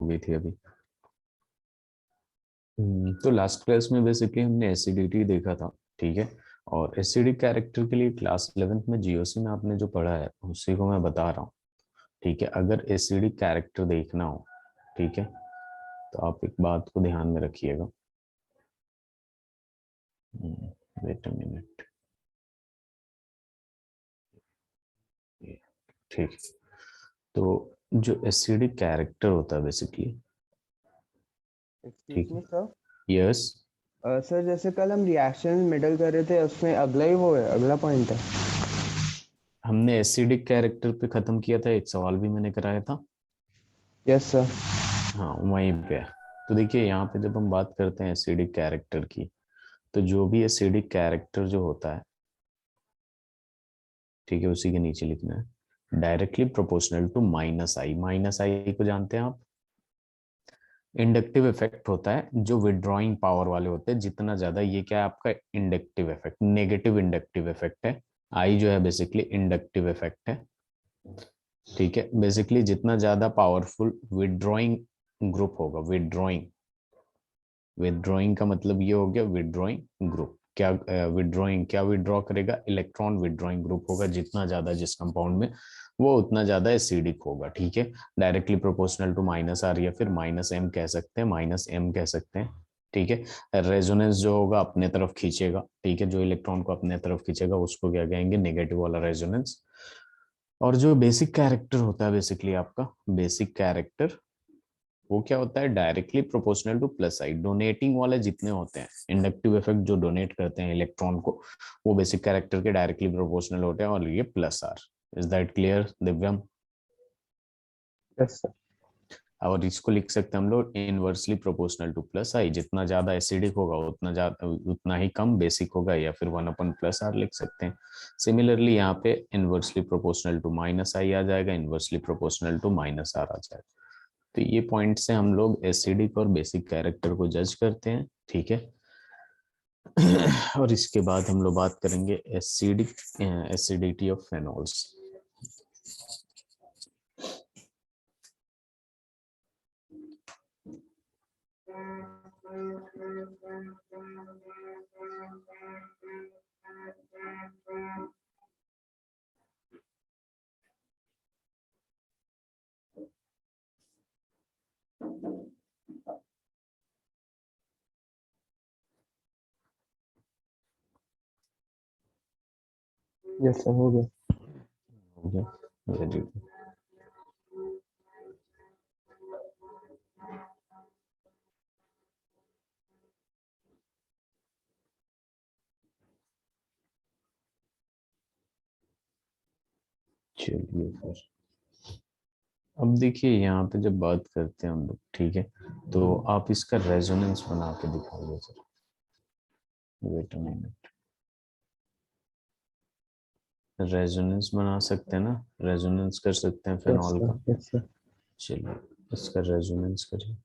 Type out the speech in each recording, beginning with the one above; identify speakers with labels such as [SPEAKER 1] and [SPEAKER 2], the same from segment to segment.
[SPEAKER 1] गई थी अभी। तो लास्ट क्लास में बेसिकली हमने एसिडिटी देखा था, ठीक है। और एसिडिक कैरेक्टर के लिए क्लास 11th में जीओसी में आपने जो पढ़ा है उसी को मैं बता रहा हूँ, ठीक है। अगर एसिडिक कैरेक्टर देखना हो, ठीक है, तो आप एक बात को ध्यान में रखिएगा। वेट अ मिनट, ठीक है। तो जो एसिडिक कैरेक्टर होता है बेसिकली,
[SPEAKER 2] एक्सक्यूज
[SPEAKER 1] ठीक
[SPEAKER 2] मी
[SPEAKER 1] है,
[SPEAKER 2] सर।
[SPEAKER 1] यस।
[SPEAKER 2] सर जैसे कल हम रिएक्शन मिडल कर रहे थे, उसमें अगला ही वो है, अगला पॉइंट है।
[SPEAKER 1] हमने एसिडिक कैरेक्टर पे खत्म किया था, एक सवाल भी मैंने कराया था।
[SPEAKER 2] Yes sir.
[SPEAKER 1] हाँ वहीं पे। तो देखिए यहाँ पे जब हम बात करते हैं एसिडिक कैरेक्टर की, तो जो भी एसिडिक कैरेक्टर जो होता है, ठीक है, उसी के नीचे लिखना है directly proportional to minus I. Minus I को जानते हैं आप, इंडक्टिव इफेक्ट होता है जो विड्रॉइंग पावर वाले होते हैं। जितना ज्यादा, ये क्या है आपका inductive effect, negative inductive effect है। आई जो है बेसिकली इंडक्टिव इफेक्ट है, ठीक है। बेसिकली जितना ज्यादा पावरफुल विड्रॉइंग ग्रुप होगा, विड्रॉइंग, विड्रॉइंग का मतलब ये हो गया विड्रॉइंग ग्रुप। क्या विड्रॉइंग, क्या विड्रॉ करेगा, इलेक्ट्रॉन विड्रॉइंग ग्रुप होगा। जितना ज्यादा जिस कंपाउंड में, वो उतना ज्यादा एसिडिक होगा, ठीक है। Directly proportional to minus R, या फिर माइनस एम कह सकते हैं, माइनस एम कह सकते हैं, ठीक है। रेजोनेंस जो होगा अपने तरफ खींचेगा, ठीक है, जो इलेक्ट्रॉन को अपने तरफ खींचेगा उसको क्या कहेंगे, नेगेटिव वाला रेजोनेंस। और जो बेसिक कैरेक्टर होता है बेसिकली आपका, बेसिक कैरेक्टर वो क्या होता है, directly proportional to plus side. Donating वाले जितने होते हैं, इंडक्टिव इफेक्ट जो डोनेट करते हैं इलेक्ट्रॉन को, वो बेसिक कैरेक्टर के डायरेक्टली प्रोपोर्शनल होते हैं, और ये plus R. Is that clear Divyam?
[SPEAKER 2] Yes sir.
[SPEAKER 1] और इसको लिख सकते हैं हम लोग inversely proportional to plus I. जितना ज्यादा एसिडिक होगा उतना ज्यादा, उतना ही कम बेसिक होगा, या फिर 1/+ आर लिख सकते हैं। सिमिलरली यहाँ पे inversely proportional to minus I आ जाएगा, inversely proportional to minus R आ जाएगा। तो ये पॉइंट से हम लोग एसिडिक और बेसिक कैरेक्टर को जज करते हैं, ठीक है। और इसके बाद हम लोग बात करेंगे acidic, acidity of phenols.
[SPEAKER 2] Yes sir, हो गया।
[SPEAKER 1] हो गया, वेरी गुड। चलिए फिर, अब देखिए यहाँ पे जब बात करते हैं हम लोग, ठीक है, तो आप इसका रेजोनेंस बना के दिखाइए sir. Wait a minute, resonance बना सकते हैं ना, रेजोनेंस कर सकते हैं
[SPEAKER 2] यस
[SPEAKER 1] फिनॉल
[SPEAKER 2] सर।
[SPEAKER 1] का।
[SPEAKER 2] Yes sir.
[SPEAKER 1] चलिए इसका रेजोनेंस करिए।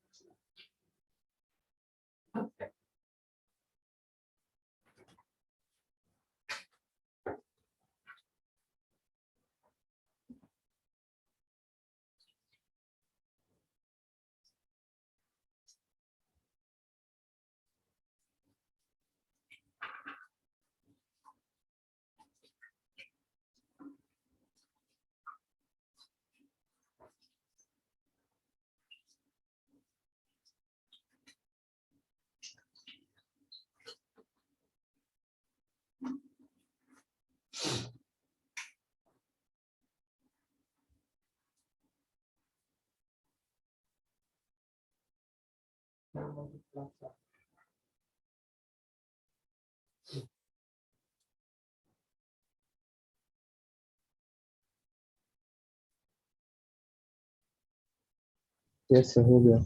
[SPEAKER 2] यस सर, हो गया।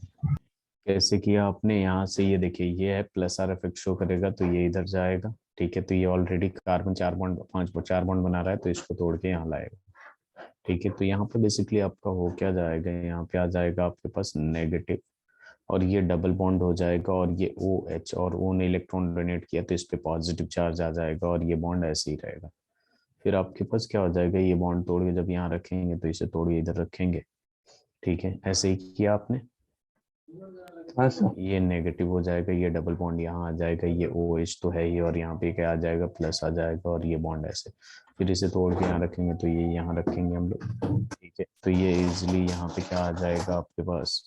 [SPEAKER 1] कैसे किया आपने, यहाँ से ये देखिए, ये है प्लस आर इफेक्ट शो करेगा तो ये इधर जाएगा, ठीक है। तो ये ऑलरेडी कार्बन 4 बॉन्ड, 5 4 बॉन्ड बना रहा है, तो इसको तोड़ के यहाँ लाएगा, ठीक है। तो यहाँ पे बेसिकली आपका हो क्या जाएगा, यहाँ पे आ जाएगा आपके पास नेगेटिव, और ये डबल बॉन्ड हो जाएगा, और ये ओ एच, और ओ ने इलेक्ट्रॉन डोनेट किया तो इस पे पॉजिटिव चार्ज आ जाएगा, और ये बॉन्ड ऐसे ही रहेगा। फिर आपके पास क्या हो जाएगा, ये बॉन्ड तोड़ के जब यहाँ रखेंगे तो इसे तोड़ के इधर रखेंगे, ठीक है। ऐसे ही किया आपने,
[SPEAKER 2] हाँ सर।
[SPEAKER 1] ये नेगेटिव हो जाएगा, ये डबल बॉन्ड यहाँ आ जाएगा, ये ओ एच तो है ही, और यहाँ पे क्या आ जाएगा, प्लस आ जाएगा, और ये बॉन्ड ऐसे। फिर इसे तोड़ के यहाँ रखेंगे तो ये यहाँ रखेंगे हम लोग, ठीक है। तो ये इजिली यहाँ पे क्या आ जाएगा आपके पास।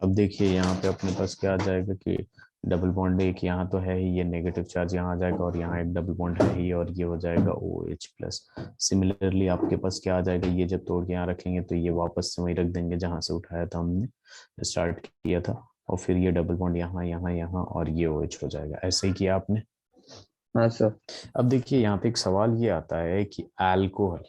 [SPEAKER 1] अब देखिए यहाँ पे अपने पास क्या आ जाएगा कि डबल बॉन्ड एक यहाँ तो है ही, ये नेगेटिव चार्ज यहाँ आ जाएगा, और यहाँ एक डबल बॉन्ड है ही, और ये हो जाएगा ओ एच प्लस। सिमिलरली आपके पास क्या आ जाएगा, ये जब तोड़ के यहाँ रखेंगे तो ये वापस से वहीं रख देंगे जहां से उठाया था हमने, स्टार्ट किया था। और फिर ये डबल बॉन्ड यहाँ यहाँ यहाँ, और ये ओ एच हो जाएगा। ऐसे ही किया आपने।
[SPEAKER 2] हाँ सर।
[SPEAKER 1] अब देखिए यहाँ पे एक सवाल ये आता है कि अल्कोहल,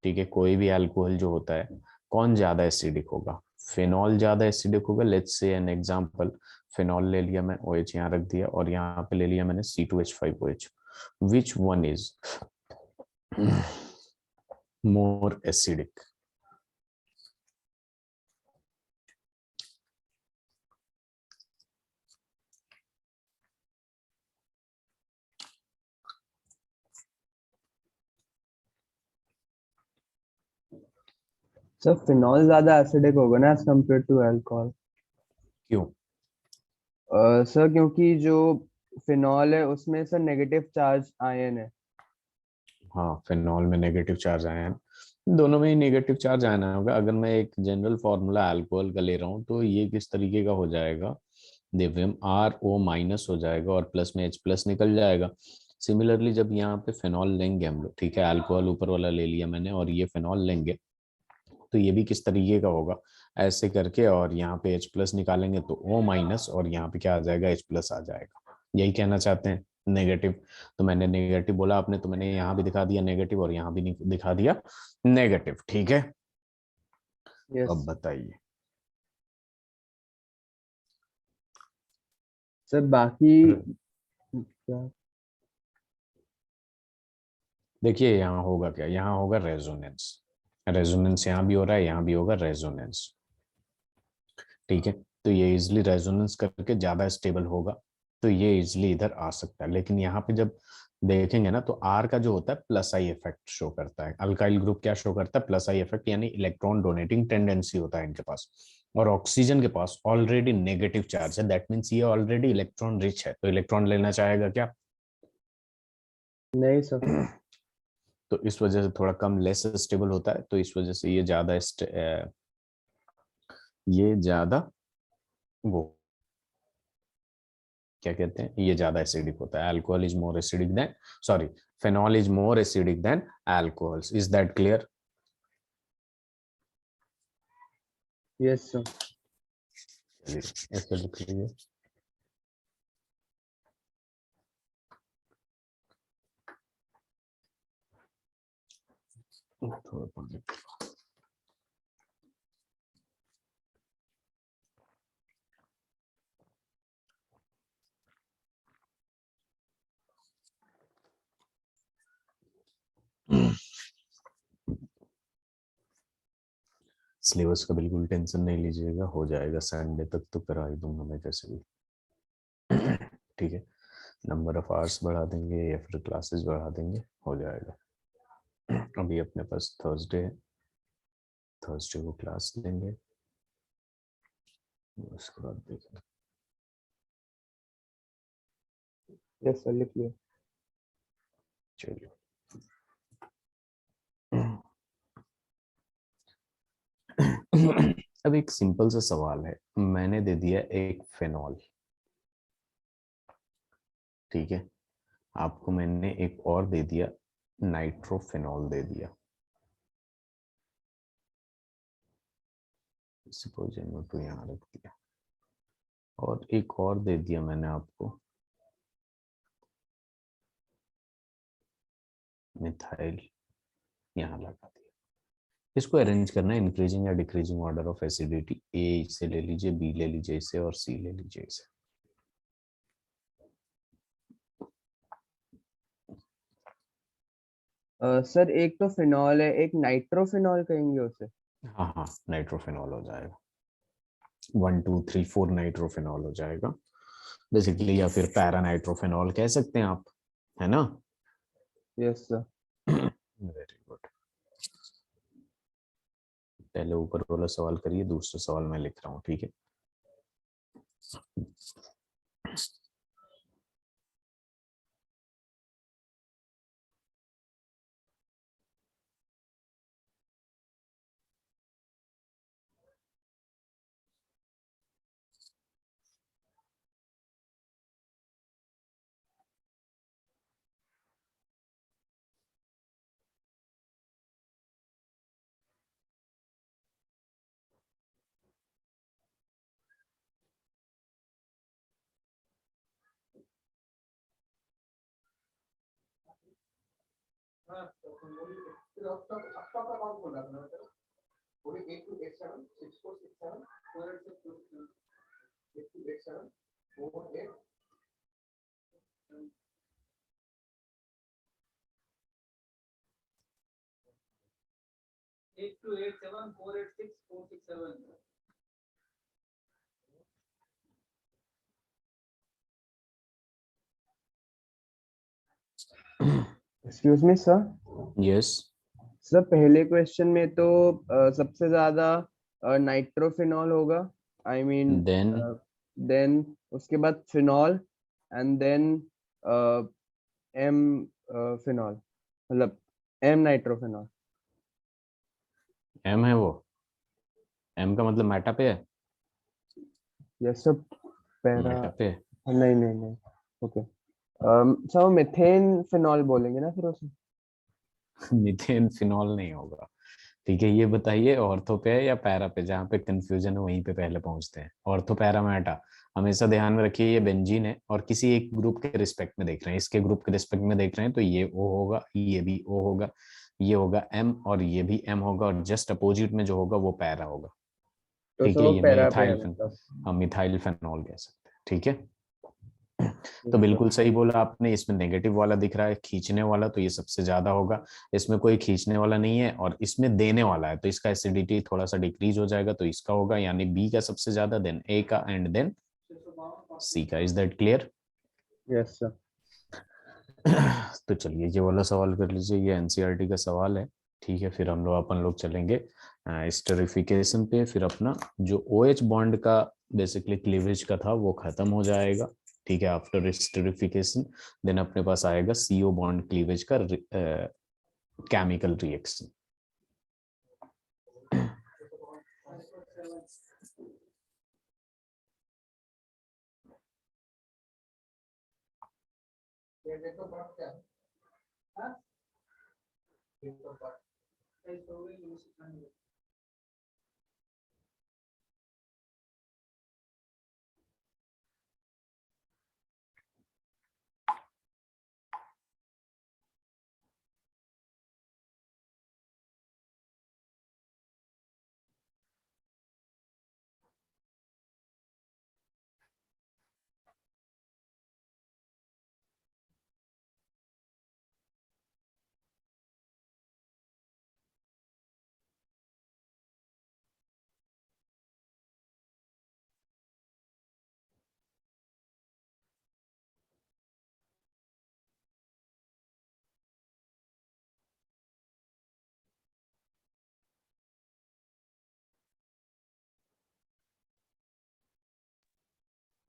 [SPEAKER 1] ठीक है, कोई भी अल्कोहल जो होता है, कौन ज्यादा एसिडिक होगा। फिनॉल ज्यादा एसिडिक होगा, let's say an example, phenol ले लिया मैं, OH यहाँ रख दिया, और यहाँ पे ले लिया मैंने C2H5OH। Which one is more acidic.
[SPEAKER 2] Sir phenol ज्यादा एसिडिक होगा ना एज कम्पेयर टू अल्कोहल।
[SPEAKER 1] क्यों।
[SPEAKER 2] सर क्योंकि जो फिनॉल है उसमें सर नेगेटिव चार्ज आयन है।
[SPEAKER 1] हाँ, फिनॉल में नेगेटिव चार्ज आया है, दोनों में ही नेगेटिव चार्ज आना होगा। अगर मैं एक जनरल फॉर्मूला अल्कोहल का ले रहा हूँ तो ये किस तरीके का हो जाएगा, दिव्यम RO माइनस हो जाएगा, और प्लस में H प्लस निकल जाएगा। सिमिलरली जब यहाँ पे फिनॉल लेंगे हम लोग, ठीक है, अल्कोहल ऊपर वाला ले लिया मैंने, और ये फिनॉल लेंगे, तो ये भी किस तरीके का होगा, ऐसे करके, और यहाँ पे H प्लस निकालेंगे तो O माइनस, और यहाँ पे क्या आ जाएगा, H प्लस आ जाएगा। यही कहना चाहते हैं, नेगेटिव। तो मैंने नेगेटिव बोला आपने, तो मैंने यहाँ भी दिखा दिया नेगेटिव, और यहाँ भी दिखा दिया नेगेटिव, ठीक है। तो
[SPEAKER 2] यस
[SPEAKER 1] अब बताइए।
[SPEAKER 2] सर। बाकी क्या?
[SPEAKER 1] देखिए यहाँ होगा क्या, यहाँ होगा रेजोनेंस। रेजोनेंस यहाँ भी हो रहा है, यहाँ भी होगा रेजोनेंस, ठीक है। तो ये इजिली रेजोनेंस करके ज्यादा स्टेबल होगा, तो ये इजिली इधर आ सकता है। लेकिन यहाँ पे जब देखेंगे ना, तो आर का जो होता है प्लस आई इफेक्ट शो करता है, अल्काइल ग्रुप क्या शो करता है, प्लस आई इफेक्ट, यानी इलेक्ट्रॉन डोनेटिंग टेंडेंसी होता है इनके पास। और ऑक्सीजन के पास ऑलरेडी नेगेटिव चार्ज है, दैट मीन्स ये ऑलरेडी इलेक्ट्रॉन रिच है, तो इलेक्ट्रॉन लेना चाहेगा क्या।
[SPEAKER 2] नहीं सर।
[SPEAKER 1] तो इस वजह से थोड़ा कम, लेस स्टेबल होता है, तो इस वजह से ये ज्यादा वो क्या कहते हैं, ये ज्यादा एसिडिक होता है। Alcohol is more acidic then, sorry, phenol is more acidic then alcohols. Is that clear.
[SPEAKER 2] Yes sir.
[SPEAKER 1] चलिए ऐसे लिख लीजिए। थोड़ा पानी। सिलेबस का बिल्कुल टेंशन नहीं लीजिएगा, हो जाएगा संडे तक तो करा ही दूंगा मैं कैसे भी। ठीक है, नंबर ऑफ आवर्स बढ़ा देंगे या फिर क्लासेस बढ़ा देंगे, हो जाएगा। अभी अपने पास थर्सडे है, थर्सडे को क्लास लेंगे, उसके बाद देखेंगे।
[SPEAKER 2] यस सर लिख लिया।
[SPEAKER 1] चलिए। अब एक सिंपल सा सवाल है, मैंने दे दिया एक फेनॉल, ठीक है, आपको मैंने एक और दे दिया, नाइट्रोफेनॉल दे दिया, सपोज NO2 यहाँ रख दिया, और एक और दे दिया मैंने आपको, मिथाइल यहाँ लगा दिया। इसको अरेंज करना है इंक्रीजिंग या डिक्रीजिंग ऑर्डर ऑफ एसिडिटी, ए से ले लीजिए, बी ले लीजिए इसे, और सी ले लीजिए इसे।
[SPEAKER 2] सर एक तो फिनॉल है, एक नाइट्रोफिनॉल कहेंगे उसे।
[SPEAKER 1] हाँ हाँ, नाइट्रोफेनॉल हो जाएगा, 1 2 3 4 नाइट्रोफेनॉल हो जाएगा बेसिकली, या फिर पैरानाइट्रोफेनॉल कह सकते हैं आप, है ना।
[SPEAKER 2] Yes sir.
[SPEAKER 1] Very good. पहले ऊपर वाला सवाल करिए, दूसरा सवाल मैं लिख रहा हूँ, ठीक है।
[SPEAKER 2] Excuse me sir.
[SPEAKER 1] Yes.
[SPEAKER 2] Sir पहले क्वेश्चन में तो सबसे ज्यादा नाइट्रोफिनॉल होगा, आई मीन।
[SPEAKER 1] देन
[SPEAKER 2] देन उसके बाद phenol, and then M phenol, मतलब एम नाइट्रोफिनॉल।
[SPEAKER 1] एम है वो, एम का मतलब मेटा पे है,
[SPEAKER 2] यस सर। पैरा।
[SPEAKER 1] मेटा पे।
[SPEAKER 2] नहीं नहीं नहीं। ओके। सर मिथेन फिनॉल बोलेंगे ना फिर उसे?
[SPEAKER 1] मीथेन फिनॉल नहीं होगा। ठीक है, ये बताइए ऑर्थो पे है या पैरा पे, जहाँ पे कंफ्यूजन है वहीं पे पहले पहुंचते हैं। ऑर्थो पैरा मेटा, हमेशा ध्यान में रखिए ये बेंजीन है और किसी एक ग्रुप के रिस्पेक्ट में देख रहे हैं, इसके ग्रुप के रिस्पेक्ट में देख रहे हैं तो ये ओ होगा, ये भी ओ होगा, ये होगा एम और ये भी एम होगा, और जस्ट अपोजिट में जो होगा वो पैरा होगा।
[SPEAKER 2] तो
[SPEAKER 1] ठीक
[SPEAKER 2] सर
[SPEAKER 1] है,
[SPEAKER 2] वो
[SPEAKER 1] ये
[SPEAKER 2] पैरा पे है
[SPEAKER 1] मिथाइल,
[SPEAKER 2] मतलब।
[SPEAKER 1] हम मिथाइल फेनॉल कह सकते हैं, ठीक है। तो
[SPEAKER 2] यस सर।
[SPEAKER 1] बिल्कुल सही बोला आपने, इसमें नेगेटिव वाला दिख रहा है, खींचने वाला, तो ये सबसे ज्यादा होगा। इसमें कोई खींचने वाला नहीं है और इसमें देने वाला है, तो इसका एसिडिटी थोड़ा सा डिक्रीज हो जाएगा, तो इसका होगा, यानी बी का सबसे ज्यादा, देन ए का, एंड देन सी का। Is that clear?
[SPEAKER 2] Yes sir.
[SPEAKER 1] तो चलिए ये वाला सवाल कर लीजिए, ये एनसीईआरटी का सवाल है, ठीक है। फिर हम लोग अपन लोग चलेंगे स्टेरिफिकेशन पे, फिर अपना जो ओ एच बॉन्ड का बेसिकली क्लीवेज का था वो खत्म हो जाएगा, ठीक है। आफ्टर स्टेरिफिकेशन देन अपने पास आएगा सीओ बॉन्ड क्लीवेज का chemical reaction.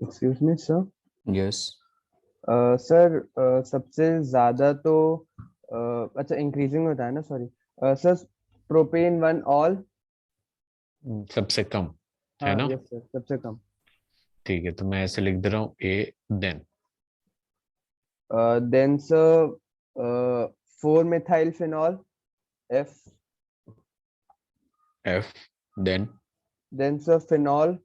[SPEAKER 2] Excuse me sir.
[SPEAKER 1] Yes.
[SPEAKER 2] Sir सबसे ज्यादा तो अच्छा इंक्रीजिंग होता है ना, sorry. Sir propane one all.
[SPEAKER 1] सबसे कम है
[SPEAKER 2] हाँ
[SPEAKER 1] ना,
[SPEAKER 2] यस सर, सबसे कम।
[SPEAKER 1] ठीक है, तो मैं ऐसे लिख दे रहा हूँ A, then
[SPEAKER 2] then sir four methyl phenol, F.
[SPEAKER 1] F, then
[SPEAKER 2] then sir phenol.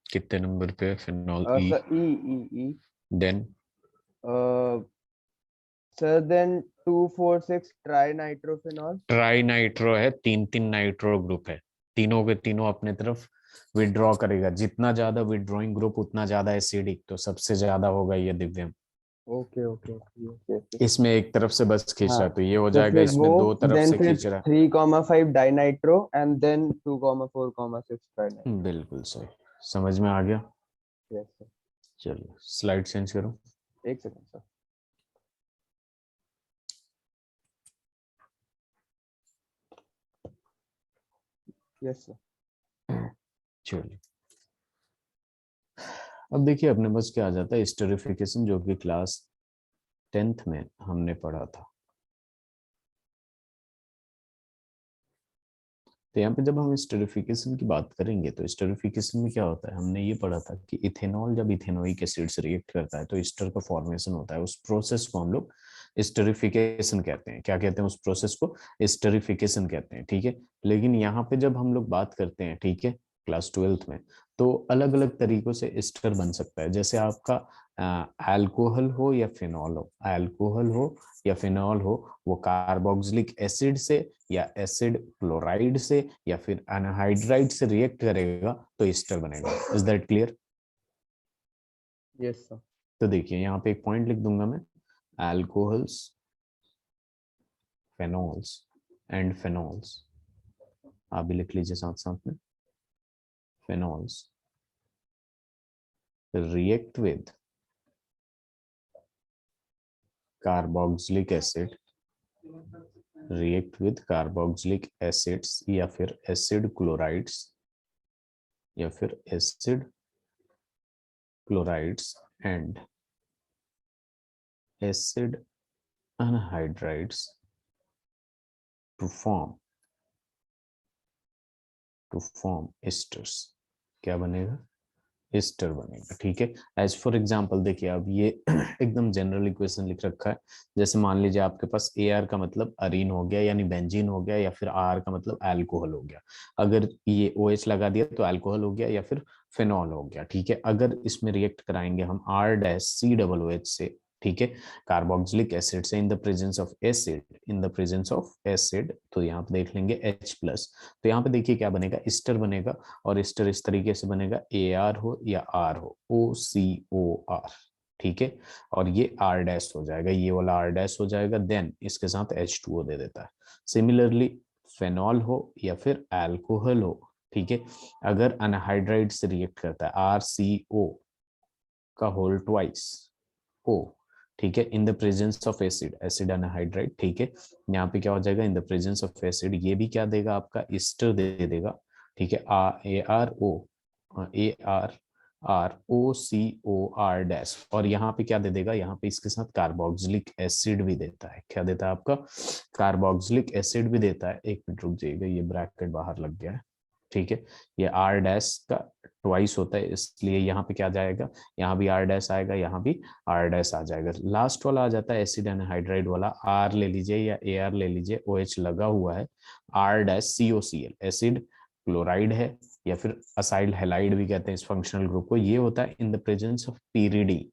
[SPEAKER 1] कितने नंबर पे phenol, E,
[SPEAKER 2] sir E E E.
[SPEAKER 1] Then
[SPEAKER 2] sir then two four six tri nitrophenol.
[SPEAKER 1] Tri nitro है, तीन तीन नाइट्रो ग्रुप है, तीनों के तीनों अपने तरफ विड्रॉ करेगा, जितना ज्यादा विड्रॉइंग ग्रुप उतना ज्यादा एसिडिक, तो सबसे ज्यादा होगा ये Divyam.
[SPEAKER 2] Okay okay okay okay okay.
[SPEAKER 1] इसमें एक तरफ से बस खींच
[SPEAKER 2] हाँ
[SPEAKER 1] रहा है तो ये हो
[SPEAKER 2] तो
[SPEAKER 1] जाएगा,
[SPEAKER 2] फिर वो,
[SPEAKER 1] इसमें दो तरफ
[SPEAKER 2] देन
[SPEAKER 1] से
[SPEAKER 2] फिर
[SPEAKER 1] खींच रहा
[SPEAKER 2] 3,5 डाइनाइट्रो, एंड देन 2,4,6
[SPEAKER 1] है।
[SPEAKER 2] ट्राइनाइट्रो।
[SPEAKER 1] बिल्कुल सही, समझ में आ गया।
[SPEAKER 2] Yes sir.
[SPEAKER 1] चलिए स्लाइड चेंज करो।
[SPEAKER 2] एक सेकंड सर। Yes sir.
[SPEAKER 1] चलिए अब देखिए अपने पास क्या आ जाता है, एस्टरिफिकेशन, जो कि क्लास 10th में हमने पढ़ा था। तो यहाँ पे जब हम एस्टरिफिकेशन की बात करेंगे तो एस्टरिफिकेशन में क्या होता है, हमने ये पढ़ा था कि इथेनॉल जब इथेनोइक एसिड से रिएक्ट करता है तो एस्टर का फॉर्मेशन होता है। उस प्रोसेस को हम लोग एस्टरिफिकेशन कहते हैं। क्या कहते हैं उस प्रोसेस को? एस्टरिफिकेशन कहते हैं, ठीक है। लेकिन यहाँ पे जब हम लोग बात करते हैं, ठीक है, क्लास 12th में, तो अलग अलग तरीकों से एस्टर बन सकता है। जैसे आपका अल्कोहल हो या फिनॉल हो, अल्कोहल हो या फिनॉल हो, वो कार्बोक्सिलिक एसिड से या एसिड क्लोराइड से या फिर एनहाइड्राइड से रिएक्ट करेगा तो एस्टर बनेगा। Is that clear?
[SPEAKER 2] Yes sir.
[SPEAKER 1] तो देखिए यहाँ पे एक पॉइंट लिख दूंगा मैं, अल्कोहल्स, फेनॉल्स एंड फेनॉल्स, आप भी लिख लीजिए साथ साथ में। Phenols react with carboxylic acid, react with carboxylic acids या फिर एसिड क्लोराइड्स या फिर acid chlorides and acid anhydrides to form esters। क्या बनेगा? एस्टर बनेगा, ठीक है। एज फॉर एग्जांपल देखिए, अब ये एकदम जनरल इक्वेशन लिख रखा है। जैसे मान लीजिए आपके पास AR का मतलब अरीन हो गया यानी बेंजीन हो गया, या फिर R का मतलब अल्कोहल हो गया। अगर ये OH लगा दिया तो अल्कोहल हो गया या फिर फिनॉल हो गया, ठीक है। अगर इसमें रिएक्ट कराएंगे हम R-COOH से, ठीक है, कार्बोक्सिलिक एसिड से, in the presence of acid, in the presence of acid, तो यहाँ पे देख लेंगे H+। तो यहाँ पे देखिए क्या बनेगा, एस्टर बनेगा। और एस्टर इस तरीके से बनेगा, AR हो या R हो, OCOR, ठीक है। और ये R- हो जाएगा, ये वाला R- हो जाएगा, देन इसके साथ H2O दे देता है। सिमिलरली फेनॉल हो या फिर अल्कोहल हो, ठीक है, अगर अनहाइड्राइड से रिएक्ट करता है, RCO का होल ट्वाइस O, ठीक है, in the presence of acid, acid anhydride, ठीक है। यहाँ पे क्या हो जाएगा, in the presence of acid, ये भी क्या देगा आपका, ईस्टर दे देगा, ठीक है। AROCOR- और यहाँ पे क्या दे देगा, यहाँ पे इसके साथ कार्बोक्सिलिक एसिड भी देता है। क्या देता है आपका? कार्बोक्सिलिक एसिड भी देता है। एक मिनट रुक जाइएगा, ये ब्रैकेट बाहर लग गया है, ठीक है। ये R- का ट्वाइस होता है, इसलिए यहाँ पे क्या जाएगा, यहाँ भी R- आएगा, यहाँ भी R- आ जाएगा। लास्ट वाला आ जाता है एसिड एनहाइड्राइड वाला, R ले लीजिए या AR ले लीजिए, OH लगा हुआ है, R-COCl, एसिड क्लोराइड है या फिर असाइल हैलाइड भी कहते हैं इस फंक्शनल ग्रुप को। ये होता है in the presence of pyridine,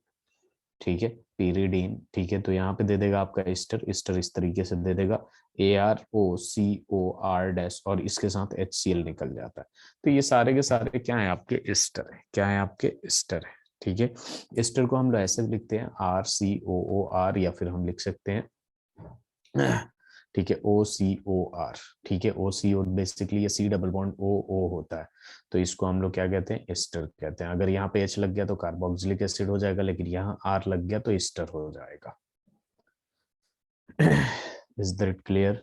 [SPEAKER 1] ठीक है, पीरिडीन, ठीक है। तो यहाँ पे दे देगा आपका एस्टर, एस्टर इस तरीके से दे देगा, AROCOR- और इसके साथ HCl निकल जाता है। तो ये सारे के सारे क्या है, आपके एस्टर है। क्या है? आपके एस्टर है, ठीक है। एस्टर को हम लोग ऐसे भी लिखते हैं, RCOOR, या फिर हम लिख सकते हैं, ठीक है, OCOR, ठीक है। OCO बेसिकली ये C डबल बॉन्ड OO होता है, तो इसको हम लोग क्या कहते हैं, एस्टर कहते हैं। अगर यहाँ पे H लग गया तो कार्बोक्सिलिक एसिड हो जाएगा, लेकिन यहाँ R लग गया तो एस्टर हो जाएगा। Is that clear?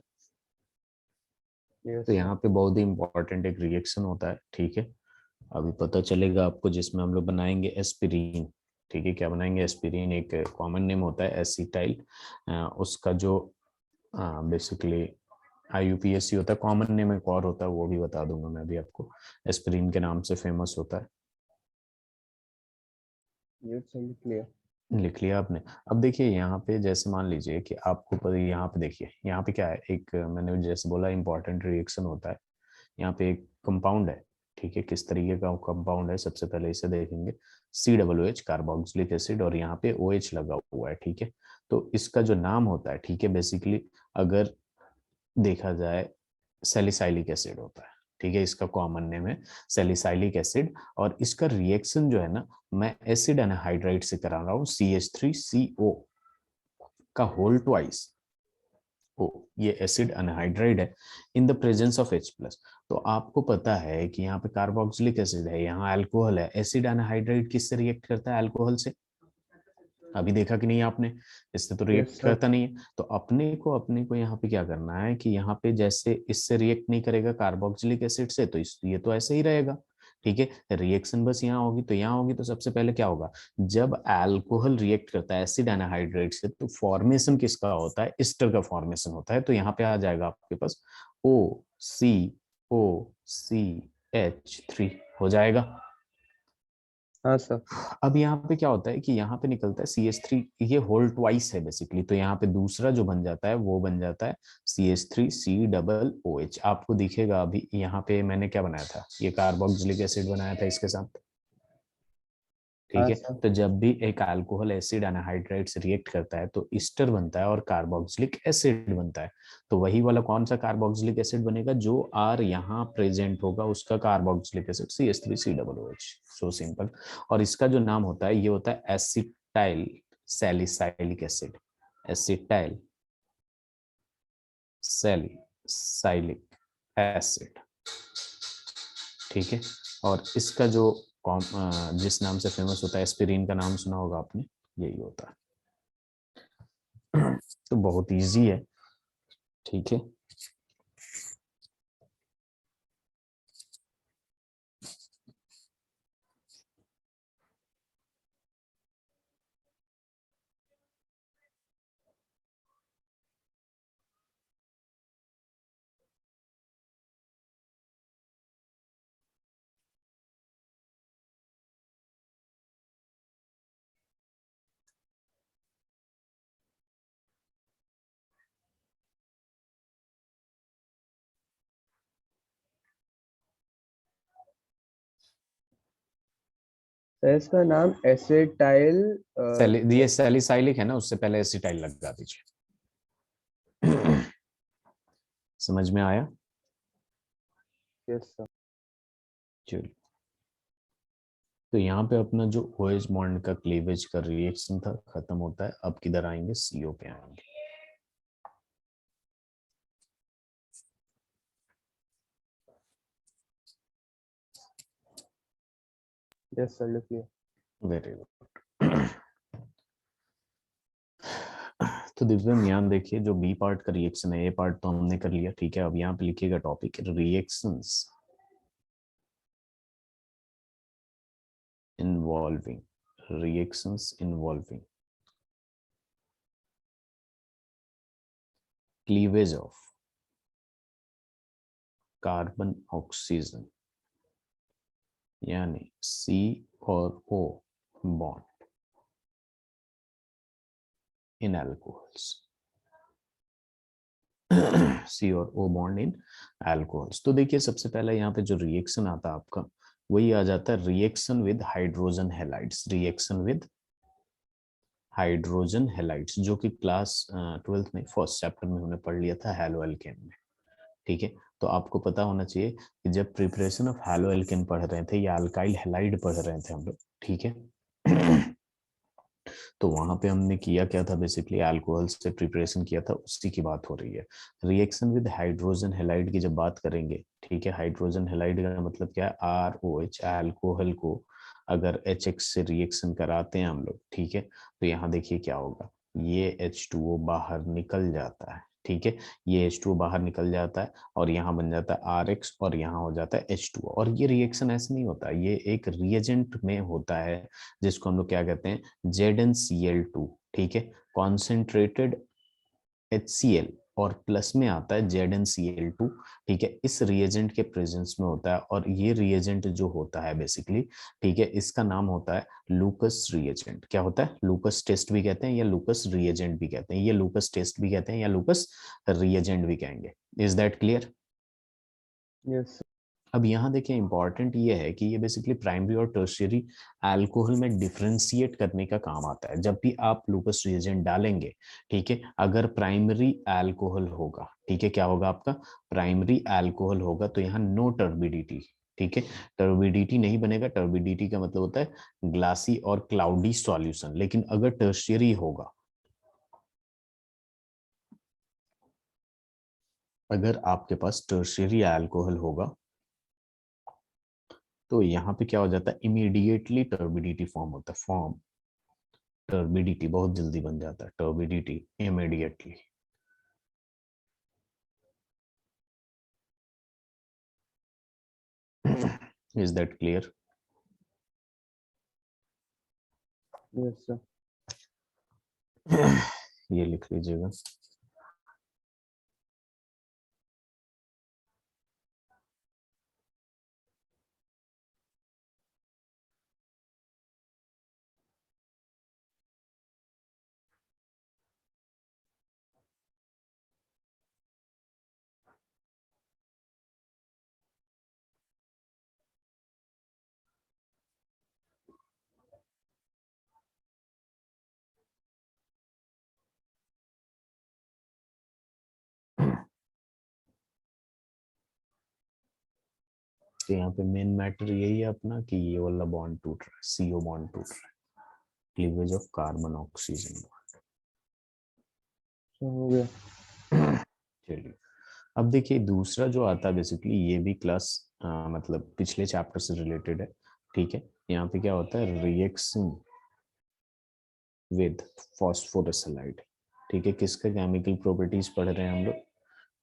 [SPEAKER 1] तो
[SPEAKER 2] यस सर।
[SPEAKER 1] यहाँ पे बहुत ही इंपॉर्टेंट एक रिएक्शन होता है, ठीक है, अभी पता चलेगा आपको, जिसमें हम लोग बनाएंगे एस्पिरिन, ठीक है। क्या बनाएंगे? एस्पिरिन, एक कॉमन नेम होता है एसिटाइल, उसका जो बेसिकली IUPAC होता है, कॉमन नेम एक और होता है, वो भी बता दूंगा मैं अभी आपको, एस्पिरिन के नाम से फेमस होता है।
[SPEAKER 2] Yes sir, clear.
[SPEAKER 1] लिख लिया आपने? अब देखिए यहाँ पे जैसे मान लीजिए कि आपको यहाँ पे देखिए, यहाँ पे क्या है, एक मैंने जैसे बोला इंपॉर्टेंट रिएक्शन होता है। यहाँ पे एक कंपाउंड है, ठीक है। किस तरीके का कंपाउंड है, सबसे पहले इसे देखेंगे, COOH कार्बोक्सिलिक एसिड, और यहाँ पे OH लगा हुआ है, ठीक है। तो इसका जो नाम होता है, ठीक है, बेसिकली अगर देखा जाए सैलिसाइलिक एसिड होता है, ठीक है। इसका कॉमन नेम है सैलिसाइलिक एसिड, और इसका रिएक्शन जो है ना, मैं एसिड एनहाइड्राइड से करा रहा हूँ, CH3CO का होल ट्वाइस ओ, ये एसिड अनहाइड्राइड है in the presence of H+। तो आपको पता है कि यहाँ पे कार्बोक्सिलिक एसिड है, यहाँ अल्कोहल है, एसिड अनहाइड्राइड किससे रिएक्ट करता है? अल्कोहल से। अभी देखा कि नहीं आपने, इससे तो
[SPEAKER 2] यस
[SPEAKER 1] रिएक्ट
[SPEAKER 2] सर।
[SPEAKER 1] करता नहीं है। तो अपने को यहाँ पे क्या करना है कि यहाँ पे जैसे इससे रिएक्ट नहीं करेगा कार्बोक्सिलिक एसिड से, तो ये तो ऐसे ही रहेगा। ठीक है, रिएक्शन बस यहाँ होगी तो यहाँ होगी। तो सबसे पहले क्या होगा, जब अल्कोहल रिएक्ट करता है एसिड एनाहाइड्रेट से, तो फॉर्मेशन किसका होता है, एस्टर का फॉर्मेशन होता है। तो यहाँ पे आ जाएगा आपके पास OCOCH3 हो जाएगा।
[SPEAKER 2] हाँ सर।
[SPEAKER 1] अब यहाँ पे क्या होता है कि यहाँ पे निकलता है CH3, ये होल ट्वाइस है बेसिकली। तो यहाँ पे दूसरा जो बन जाता है वो बन जाता है CH3COOH। आपको दिखेगा अभी यहाँ पे मैंने क्या बनाया था, ये कार्बोक्सिलिक एसिड बनाया था इसके साथ। ठीक
[SPEAKER 2] हाँ
[SPEAKER 1] है,
[SPEAKER 2] सर।
[SPEAKER 1] तो जब भी एक अल्कोहल एसिड एनाहाइड्राइड से रिएक्ट करता है तो ईस्टर बनता है और कार्बोक्सिलिक एसिड बनता है। तो वही वाला कौन सा कार्बोक्सिलिक एसिड बनेगा, जो आर यहाँ प्रेजेंट होगा उसका carboxylic acid CH3COOH। So simple. और इसका जो नाम होता है ये होता है acetyl salicylic acid. Acetyl salicylic acid. ठीक है, और इसका जो जिस नाम से फेमस होता है, एस्पिरिन का नाम सुना होगा आपने, यही होता है। तो बहुत इजी है। ठीक है,
[SPEAKER 2] सर इसका नाम एसिटाइल।
[SPEAKER 1] ये सैलिसाइलिक है ना, उससे पहले एसिटाइल लगा दीजिए। समझ में आया।
[SPEAKER 2] Yes sir.
[SPEAKER 1] चलिए, तो यहाँ पे अपना जो OH बॉन्ड का क्लीवेज का रिएक्शन था खत्म होता है। अब किधर आएंगे, CO पे आएंगे।
[SPEAKER 2] यस सर लिखिए।
[SPEAKER 1] Very good. तो दिव्यम यहाँ देखिए, जो बी पार्ट का रिएक्शन है, ए पार्ट तो हमने कर लिया। ठीक है, अब यहाँ पे लिखिएगा topic reactions involving reactions involving cleavage of carbon oxygen, यानी C और O bond in alcohols. C और O बॉन्ड इन अल्कोहल्स। तो देखिए, सबसे पहले यहाँ पे जो रिएक्शन आता है आपका, वही आ जाता है reaction with hydrogen halides. Reaction with hydrogen halides, जो कि क्लास 12th में फर्स्ट चैप्टर में हमने पढ़ लिया था, हैलो एल्केन में। ठीक है, तो आपको पता होना चाहिए कि जब प्रिपरेशन ऑफ हैलो एल्केन पढ़ रहे थे या अल्काइल हैलाइड पढ़ रहे थे हम लोग, ठीक है, तो वहां पे हमने किया क्या था, बेसिकली अल्कोहल से प्रिपरेशन किया था, उसी की बात हो रही है। रिएक्शन विद हाइड्रोजन हैलाइड की जब बात करेंगे, ठीक है, हाइड्रोजन हैलाइड का मतलब क्या है, ROH, अल्कोहल को अगर HX से रिएक्शन कराते हैं हम लोग, ठीक है, तो यहाँ देखिए क्या होगा, ये H2O बाहर निकल जाता है। ठीक है, ये H2O बाहर निकल जाता है और यहाँ बन जाता है RX और यहाँ हो जाता है H2O। और ये रिएक्शन ऐसे नहीं होता, ये एक रिएजेंट में होता है, जिसको हम लोग क्या कहते हैं, ZnCl2। ठीक है, कॉन्सेंट्रेटेड HCl और प्लस में आता है ZnCl2। ठीक है, इस रिएजेंट के प्रेजेंस में होता है, और ये रिएजेंट जो होता है बेसिकली, ठीक है, इसका नाम होता है लूकस रिएजेंट। क्या होता है, लूकस टेस्ट भी कहते हैं या लूकस रिएजेंट भी कहते हैं, ये लूकस टेस्ट भी कहते हैं या लूकस रिएजेंट भी कहेंगे। Is that clear.
[SPEAKER 2] यस।
[SPEAKER 1] अब यहाँ देखिए, इंपॉर्टेंट ये है कि ये बेसिकली प्राइमरी और टर्शियरी अल्कोहल में डिफरेंशिएट करने का काम आता है। जब भी आप लूकस रिएजेंट डालेंगे, ठीक है, अगर प्राइमरी अल्कोहल होगा, ठीक है, क्या होगा आपका, प्राइमरी अल्कोहल होगा, तो यहाँ नो टर्बिडिटी। ठीक है, टर्बिडिटी नहीं बनेगा। टर्बिडिटी का मतलब होता है ग्लासी और क्लाउडी सॉल्यूशन। लेकिन अगर टर्शियरी होगा, अगर आपके पास टर्शियरी अल्कोहल होगा, तो यहाँ पे क्या हो जाता है, इमीडिएटली टर्बिडिटी फॉर्म होता है। फॉर्म टर्बिडिटी बहुत जल्दी बन जाता है, turbidity immediately. Is that clear?
[SPEAKER 2] Yes sir.
[SPEAKER 1] ये लिख लीजिएगा। तो यहाँ पे मेन मैटर यही है अपना कि ये वाला बॉन्ड टूट रहा है, CO बॉन्ड टूट रहा है, cleavage of carbon oxygen bond.
[SPEAKER 2] हो गया।
[SPEAKER 1] चलिए अब देखिए दूसरा जो आता है बेसिकली ये भी क्लास मतलब पिछले चैप्टर से रिलेटेड है, ठीक है। यहाँ पे क्या होता है, रिएक्शन विद फॉस्फोरस हैलाइड, ठीक है। किसका केमिकल प्रॉपर्टीज पढ़ रहे हैं हम लोग,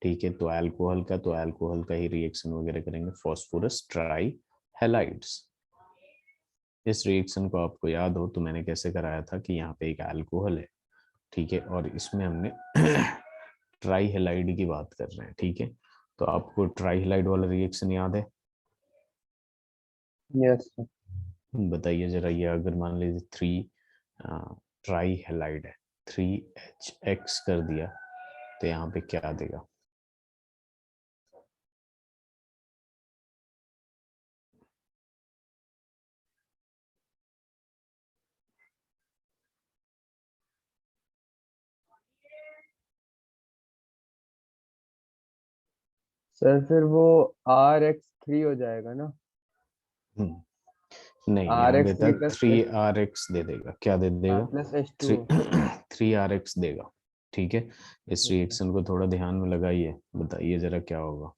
[SPEAKER 1] ठीक है। तो अल्कोहल का ही रिएक्शन वगैरह करेंगे, फॉस्फोरस ट्राई हैलाइड्स। इस रिएक्शन को आपको याद हो तो मैंने कैसे कराया था कि यहाँ पे एक अल्कोहल है, ठीक है, और इसमें हमने ट्राई हैलाइड की बात कर रहे हैं, ठीक है। तो आपको ट्राई हैलाइड वाला रिएक्शन याद है?
[SPEAKER 2] Yes sir.
[SPEAKER 1] बताइए जरा, ये अगर मान लीजिए 3 ट्राई हैलाइड है, 3HX कर दिया तो यहाँ पे क्या देगा?
[SPEAKER 2] सर फिर वो RX3 हो जाएगा ना?
[SPEAKER 1] नहीं,
[SPEAKER 2] आर
[SPEAKER 1] यहाँ
[SPEAKER 2] एक्स
[SPEAKER 1] देता
[SPEAKER 2] थ्री
[SPEAKER 1] है
[SPEAKER 2] प्लस
[SPEAKER 1] 3RX दे देगा। क्या दे देगा?
[SPEAKER 2] Plus H two.
[SPEAKER 1] 3RX देगा, ठीक है। इस
[SPEAKER 2] अच्छा
[SPEAKER 1] रिएक्शन को थोड़ा ध्यान में लगाइए, बताइए जरा क्या होगा।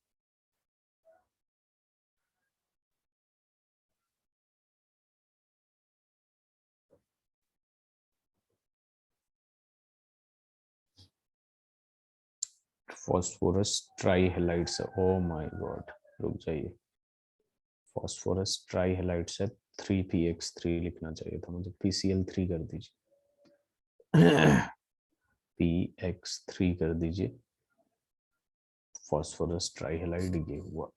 [SPEAKER 1] फॉस्फोरस ट्राई हैलाइड से, ओ माय गॉड, रुक जाइए। फॉस्फोरस ट्राई हैलाइड से 3PX3 लिखना चाहिए था मुझे, PCl3 कर दीजिए। PX3 कर दीजिए, फॉस्फोरस ट्राई हैलाइड ये हुआ।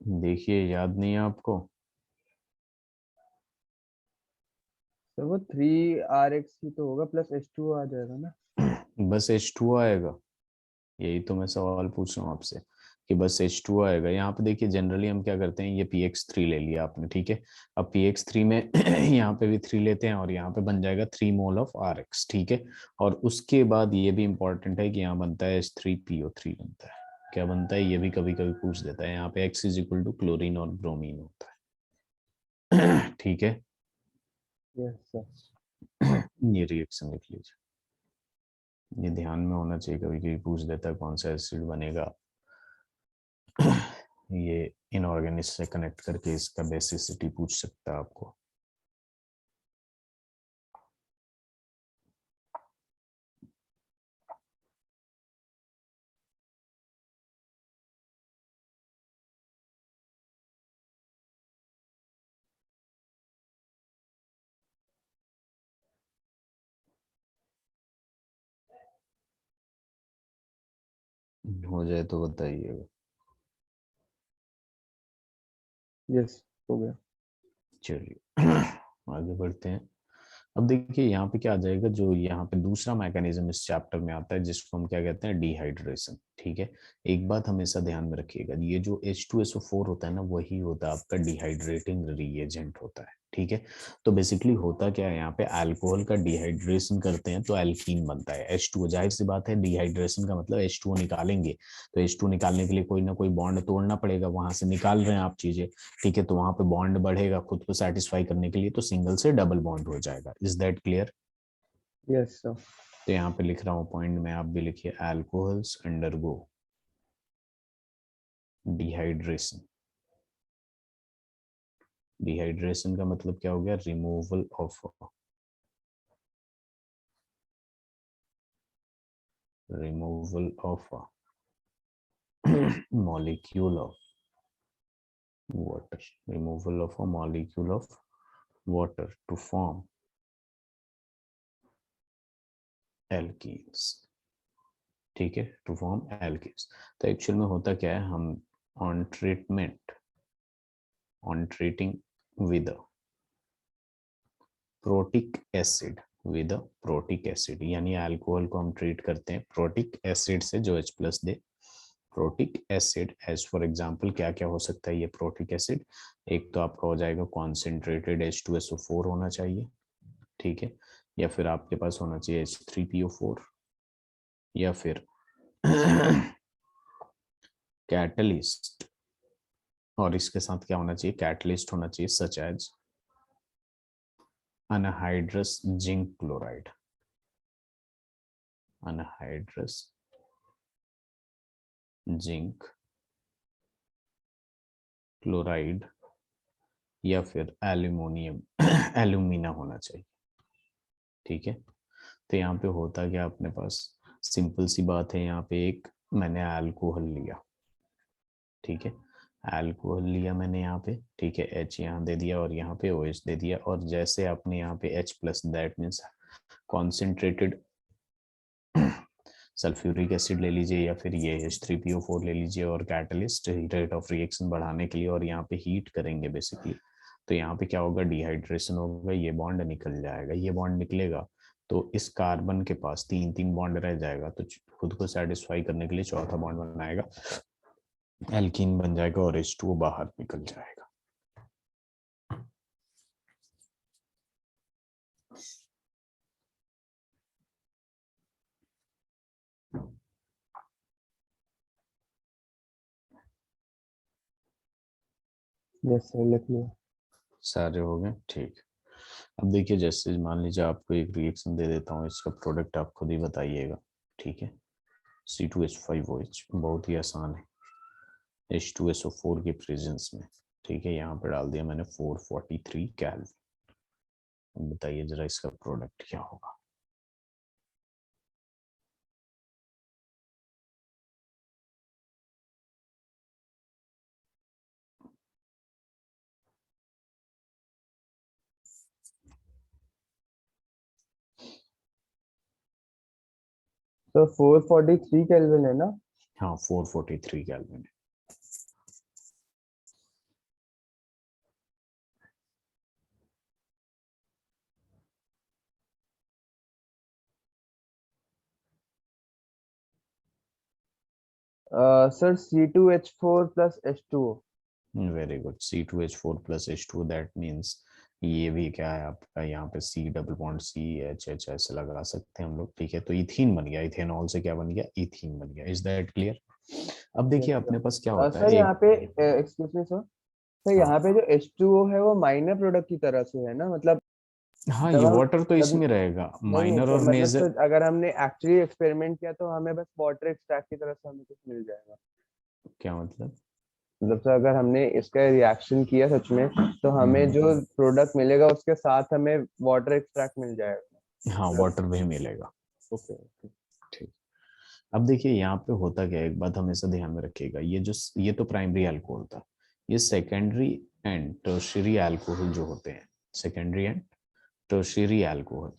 [SPEAKER 1] देखिए याद नहीं है आपको?
[SPEAKER 2] सर वो 3RX ही तो होगा, प्लस H2 आ जाएगा ना?
[SPEAKER 1] बस H2 आएगा? यही तो मैं सवाल पूछ रहा हूँ आपसे कि बस H2 आएगा। यहाँ पे देखिए जनरली हम क्या करते हैं, ये PX3 ले लिया आपने, ठीक है। अब PX3 में यहाँ पे भी 3 लेते हैं और यहाँ पे बन जाएगा 3 मोल ऑफ RX, ठीक है। और उसके बाद ये भी इंपॉर्टेंट है कि यहाँ बनता है H3PO3 बनता है। क्या बनता है ये भी कभी कभी पूछ देता है। यहाँ पे X is equal to chlorine और ब्रोमीन होता है। ठीक है,
[SPEAKER 2] यस सर।
[SPEAKER 1] ये रिएक्शन लिख लीजिए। ये ध्यान में होना चाहिए, कभी कभी पूछ देता है कौन सा एसिड बनेगा। ये इनऑर्गेनिक से कनेक्ट करके इसका बेसिसिटी पूछ सकता है आपको। हो जाए तो बताइएगा।
[SPEAKER 2] यस हो गया।
[SPEAKER 1] चलिए आगे बढ़ते हैं। अब देखिए यहाँ पे क्या आ जाएगा, जो यहाँ पे दूसरा मैकेनिज्म इस चैप्टर में आता है जिसको हम क्या कहते हैं, डिहाइड्रेशन, ठीक है। एक बात हमेशा ध्यान में रखिएगा, ये जो H2SO4 होता है ना, वही होता है आपका डिहाइड्रेटिंग रिएजेंट होता है, ठीक है। तो बेसिकली होता क्या है यहाँ पे, अल्कोहल का डिहाइड्रेशन करते हैं तो एल्कीन बनता है H2O। जाहिर सी बात है, डिहाइड्रेशन का मतलब H2O निकालेंगे, तो H2O निकालने के लिए कोई ना कोई बॉन्ड तोड़ना पड़ेगा, वहां से निकाल रहे हैं आप चीजें, ठीक है। तो वहां पे बॉन्ड बढ़ेगा खुद को सेटिस्फाई करने के लिए, तो सिंगल से डबल बॉन्ड हो जाएगा। Is that clear?
[SPEAKER 2] Yes sir.
[SPEAKER 1] तो यहाँ पे लिख रहा हूँ पॉइंट में, आप भी लिखिए, अल्कोहल्स अंडरगो डिहाइड्रेशन। डिहाइड्रेशन का मतलब क्या हो गया, removal of molecule of water, removal of a molecule of water to form alkenes, ठीक है, टू फॉर्म एल्केन्स। तो एक्चुअल में होता क्या है, हम on treating with protic acid, यानी अल्कोहल को हम ट्रीट करते हैं प्रोटिक एसिड से जो H+ दे। Protic acid as for example क्या क्या हो सकता है ये प्रोटिक एसिड, एक तो आपका हो जाएगा कॉन्सेंट्रेटेड H2SO4 होना चाहिए, ठीक है, या फिर आपके पास होना चाहिए H3PO4, या फिर कैटलिस्ट, और इसके साथ क्या होना चाहिए, कैटलिस्ट होना चाहिए such as anhydrous zinc chloride, anhydrous zinc chloride, या फिर एल्यूमिनियम एल्यूमिना होना चाहिए, ठीक है। तो यहाँ पे होता क्या अपने पास, सिंपल सी बात है, यहाँ पे एक मैंने अल्कोहल लिया, ठीक है, अल्कोहल लिया मैंने यहाँ पे, ठीक है, H यहाँ दे दिया और यहाँ पे OH दे दिया, और जैसे आपने यहाँ पे H+, that means concentrated sulphuric acid ले लीजिए, या फिर ये H3PO4 ले लीजिए, और कैटलिस्ट रेट ऑफ रिएक्शन बढ़ाने के लिए, और यहाँ पे हीट करेंगे बेसिकली, तो यहाँ पे क्या होगा, डिहाइड्रेशन होगा, ये बॉन्ड निकल जाएगा, ये बॉन्ड निकलेगा तो इस कार्बन के पास 3 बॉन्ड रह जाएगा, तो खुद को सेटिस्फाई करने के लिए चौथा बॉन्ड बनाएगा, एल्कीन बन जाएगा, और H2O बाहर निकल जाएगा।
[SPEAKER 2] यस सर, लिख लिया।
[SPEAKER 1] सारे हो गए, ठीक। अब देखिए, जैसे मान लीजिए आपको एक रिएक्शन दे देता हूँ, इसका प्रोडक्ट आप खुद ही बताइएगा, ठीक है। C2H5OH, बहुत ही आसान है, H2SO4 के प्रेजेंस में, ठीक है, यहाँ पे डाल दिया मैंने 443 केल्विन। बताइए जरा इसका प्रोडक्ट क्या होगा।
[SPEAKER 2] तो 443 केल्विन है ना?
[SPEAKER 1] हाँ, 443 kelvin.
[SPEAKER 2] Sir C2H4 plus H2O।
[SPEAKER 1] Very good, C2H4 plus H2, that means ये भी क्या है आपका, यहाँ पे C डबल बॉन्ड CH ऐसे लगा सकते हैं हम लोग, ठीक है। तो इथीन बन गया, इथेनॉल से क्या बन गया, इथीन बन गया। Is that clear? अब देखिए अपने पास क्या होता है,
[SPEAKER 2] सर यहाँ
[SPEAKER 1] एक,
[SPEAKER 2] पे एक्सक्यूज मी सर, सर
[SPEAKER 1] हाँ
[SPEAKER 2] यहाँ पे जो H2O है वो माइनर प्रोडक्ट की तरह से है ना, मतलब
[SPEAKER 1] हाँ,
[SPEAKER 2] जब
[SPEAKER 1] ये
[SPEAKER 2] हम
[SPEAKER 1] वाटर तो
[SPEAKER 2] जब
[SPEAKER 1] इसमें रहेगा,
[SPEAKER 2] नहीं नहीं
[SPEAKER 1] माइनर
[SPEAKER 2] सर,
[SPEAKER 1] और
[SPEAKER 2] मतलब
[SPEAKER 1] मेजर।
[SPEAKER 2] सर अगर हमने एक्चुअली एक्सपेरिमेंट किया तो हमें बस वाटर एक्सट्रैक्ट की तरफ से हमें कुछ मिल जाएगा।
[SPEAKER 1] क्या मतलब?
[SPEAKER 2] मतलब सर अगर हमने इसका रिएक्शन किया सच में, तो हमें जो प्रोडक्ट मिलेगा उसके साथ हमें वाटर एक्सट्रैक्ट मिल जाएगा
[SPEAKER 1] हाँ,
[SPEAKER 2] मतलब।
[SPEAKER 1] वाटर भी मिलेगा,
[SPEAKER 2] ओके।
[SPEAKER 1] ठीक। अब देखिए यहाँ पे होता क्या है, एक बात हमेशा ध्यान में रखिएगा, ये तो प्राइमरी अल्कोहल था, ये सेकेंडरी एंड टर्शियरी अल्कोहल जो होते हैं, सेकेंडरी एंड टर्शियरी अल्कोहल,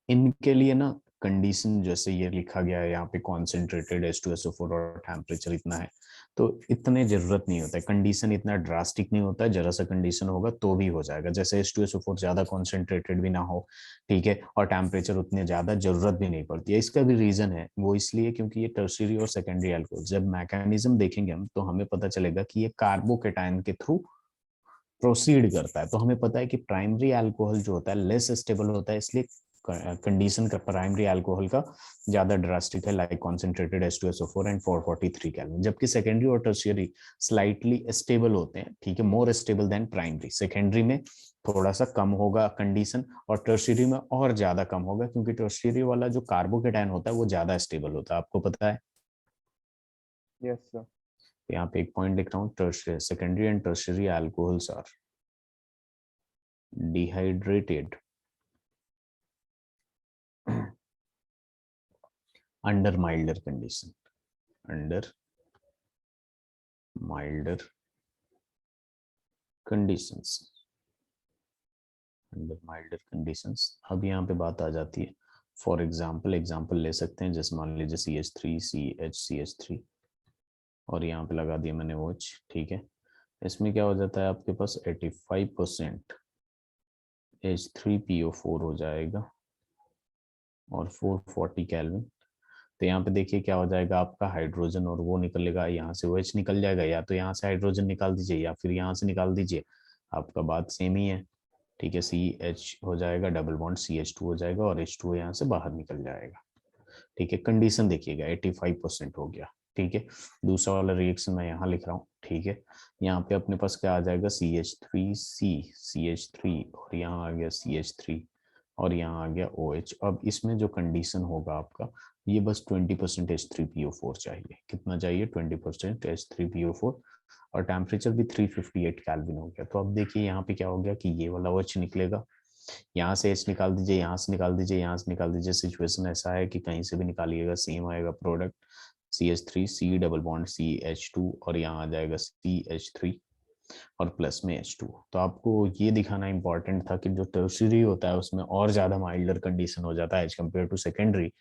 [SPEAKER 1] इनके लिए ना कंडीशन, जैसे ये लिखा गया है यहाँ पे कॉन्सेंट्रेटेड H2SO4 और टेम्परेचर इतना है, तो इतने जरूरत नहीं होता है, कंडीशन इतना ड्रास्टिक नहीं होता है, जरा सा कंडीशन होगा तो भी हो जाएगा, जैसे H2SO4 ज्यादा कॉन्सेंट्रेटेड भी ना हो, ठीक है, और टेम्परेचर उतने ज्यादा जरूरत भी नहीं पड़ती है। इसका भी रीजन है, वो इसलिए क्योंकि ये टर्शियरी और सेकेंडरी अल्कोहल, जब मैकेनिज्म देखेंगे हम तो हमें पता चलेगा कि ये कार्बोकेटायन के थ्रू प्रोसीड करता है। तो हमें पता है कि प्राइमरी अल्कोहल जो होता है लेस स्टेबल होता है, इसलिए कंडीशन का प्राइमरी अल्कोहल का ज्यादा ड्रास्टिक है, like concentrated H2SO4 and 443 kelvin, जबकि सेकेंडरी और टर्शियरी स्लाइटली स्टेबल होते हैं, ठीक है, more stable then primary. Secondary में थोड़ा सा कम होगा कंडीशन और टर्शियरी में और ज्यादा कम होगा, क्योंकि टर्शियरी वाला जो कार्बोकेटायन होता है वो ज्यादा स्टेबल होता है, आपको पता है।
[SPEAKER 2] Yes sir.
[SPEAKER 1] यहाँ पे एक पॉइंट लिख रहा हूँ, tertiary secondary and tertiary alcohols are dehydrated under milder condition, under milder conditions, under milder conditions। अब यहाँ पे बात आ जाती है, फॉर एग्जाम्पल ले सकते हैं, जैसे मान लीजिए CH3 CH और यहाँ पे लगा दिया मैंने OH, ठीक है। इसमें क्या हो जाता है, आपके पास 85% H3PO4 हो जाएगा और 440 केल्विन। तो यहाँ पे देखिए क्या हो जाएगा, आपका हाइड्रोजन और वो निकलेगा, यहाँ से OH निकल जाएगा, या तो यहाँ से हाइड्रोजन निकाल दीजिए या फिर यहाँ से निकाल दीजिए, आपका बात सेम ही है, ठीक है। CH हो जाएगा, डबल बॉन्ड CH2 हो जाएगा और H2 यहाँ से बाहर निकल जाएगा, ठीक है। कंडीशन देखिएगा 85% हो गया, ठीक है। दूसरा वाला रिएक्शन मैं यहाँ लिख रहा हूँ, ठीक है। यहाँ पे अपने पास क्या आ जाएगा, CH3 और यहाँ आ गया CH3 और यहाँ आ गया OH। अब इसमें जो कंडीशन होगा आपका, ये बस 20% H3PO4 चाहिए। कितना चाहिए, 20% H3PO4 और टेम्परेचर भी 358 केल्विन हो गया। तो अब देखिए यहाँ पे क्या हो गया कि ये वाला OH निकलेगा, यहाँ से H निकाल दीजिए, यहाँ से निकाल दीजिए, यहाँ से निकाल दीजिए। सिचुएशन ऐसा है कि कहीं से भी निकालिएगा सेम आएगा product, CH3 C double bond CH2 और यहाँ आ जाएगा CH3 और प्लस में H2। तो आपको ये दिखाना इंपॉर्टेंट था कि जो टर्शियरी होता है उसमें और ज्यादा माइल्डर कंडीशन हो जाता है एज कम्पेयर टू सेकेंडरी,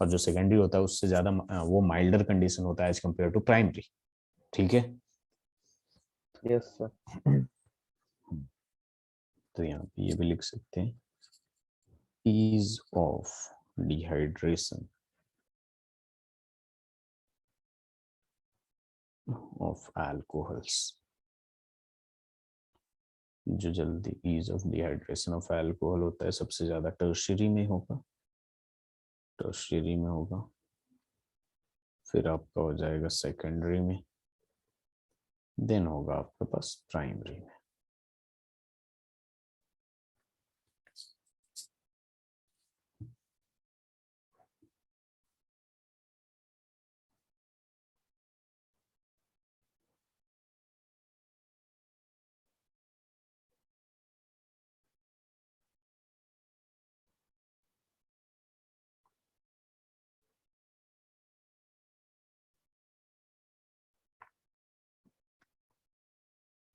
[SPEAKER 1] और जो सेकेंडरी होता है उससे ज्यादा वो माइल्डर कंडीशन होता है एज कम्पेयर टू प्राइमरी, ठीक है।
[SPEAKER 2] Yes sir.
[SPEAKER 1] तो यहाँ पे ये भी लिख सकते हैं, ease of dehydration of alcohols, जो जल्दी ease of dehydration of alcohol होता है सबसे ज्यादा टर्शियरी में होगा, टर्शियरी में होगा, फिर आपका हो जाएगा सेकेंडरी में, देन होगा आपके पास प्राइमरी में।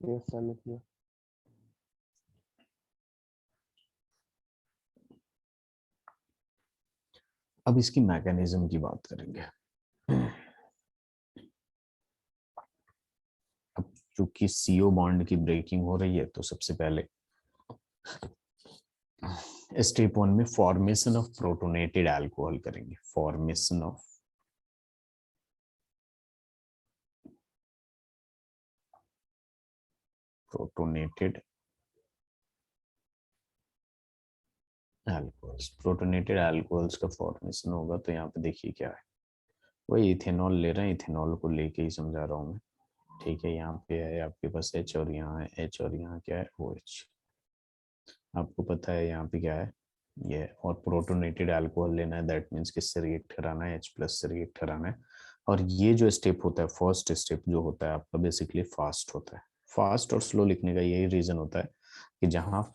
[SPEAKER 2] यस सर, लिखिए।
[SPEAKER 1] अब इसकी मैकेनिज्म की बात करेंगे। अब चूंकि CO बॉन्ड की ब्रेकिंग हो रही है, तो सबसे पहले स्टेप 1 में फॉर्मेशन ऑफ प्रोटोनेटेड अल्कोहल करेंगे, formation of protonated alcohols. Protonated alcohols का फॉर्मेशन होगा, तो यहाँ पे देखिए क्या है, वही इथेनॉल ले रहे हैं, इथेनॉल को लेके ही समझा रहा हूँ मैं, ठीक है। यहाँ पे है आपके पास H और यहाँ है H और यहाँ क्या है OH। आपको पता है यहाँ पे क्या है ये, और प्रोटोनेटेड अल्कोहल लेना है, दैट मीन्स किससे रिएक्ट कराना है, H+ से रिएक्ट कराना है। और ये जो स्टेप होता है, फर्स्ट स्टेप जो होता है आपका बेसिकली फास्ट होता है। फास्ट और स्लो लिखने का यही रीजन होता है कि जहाँ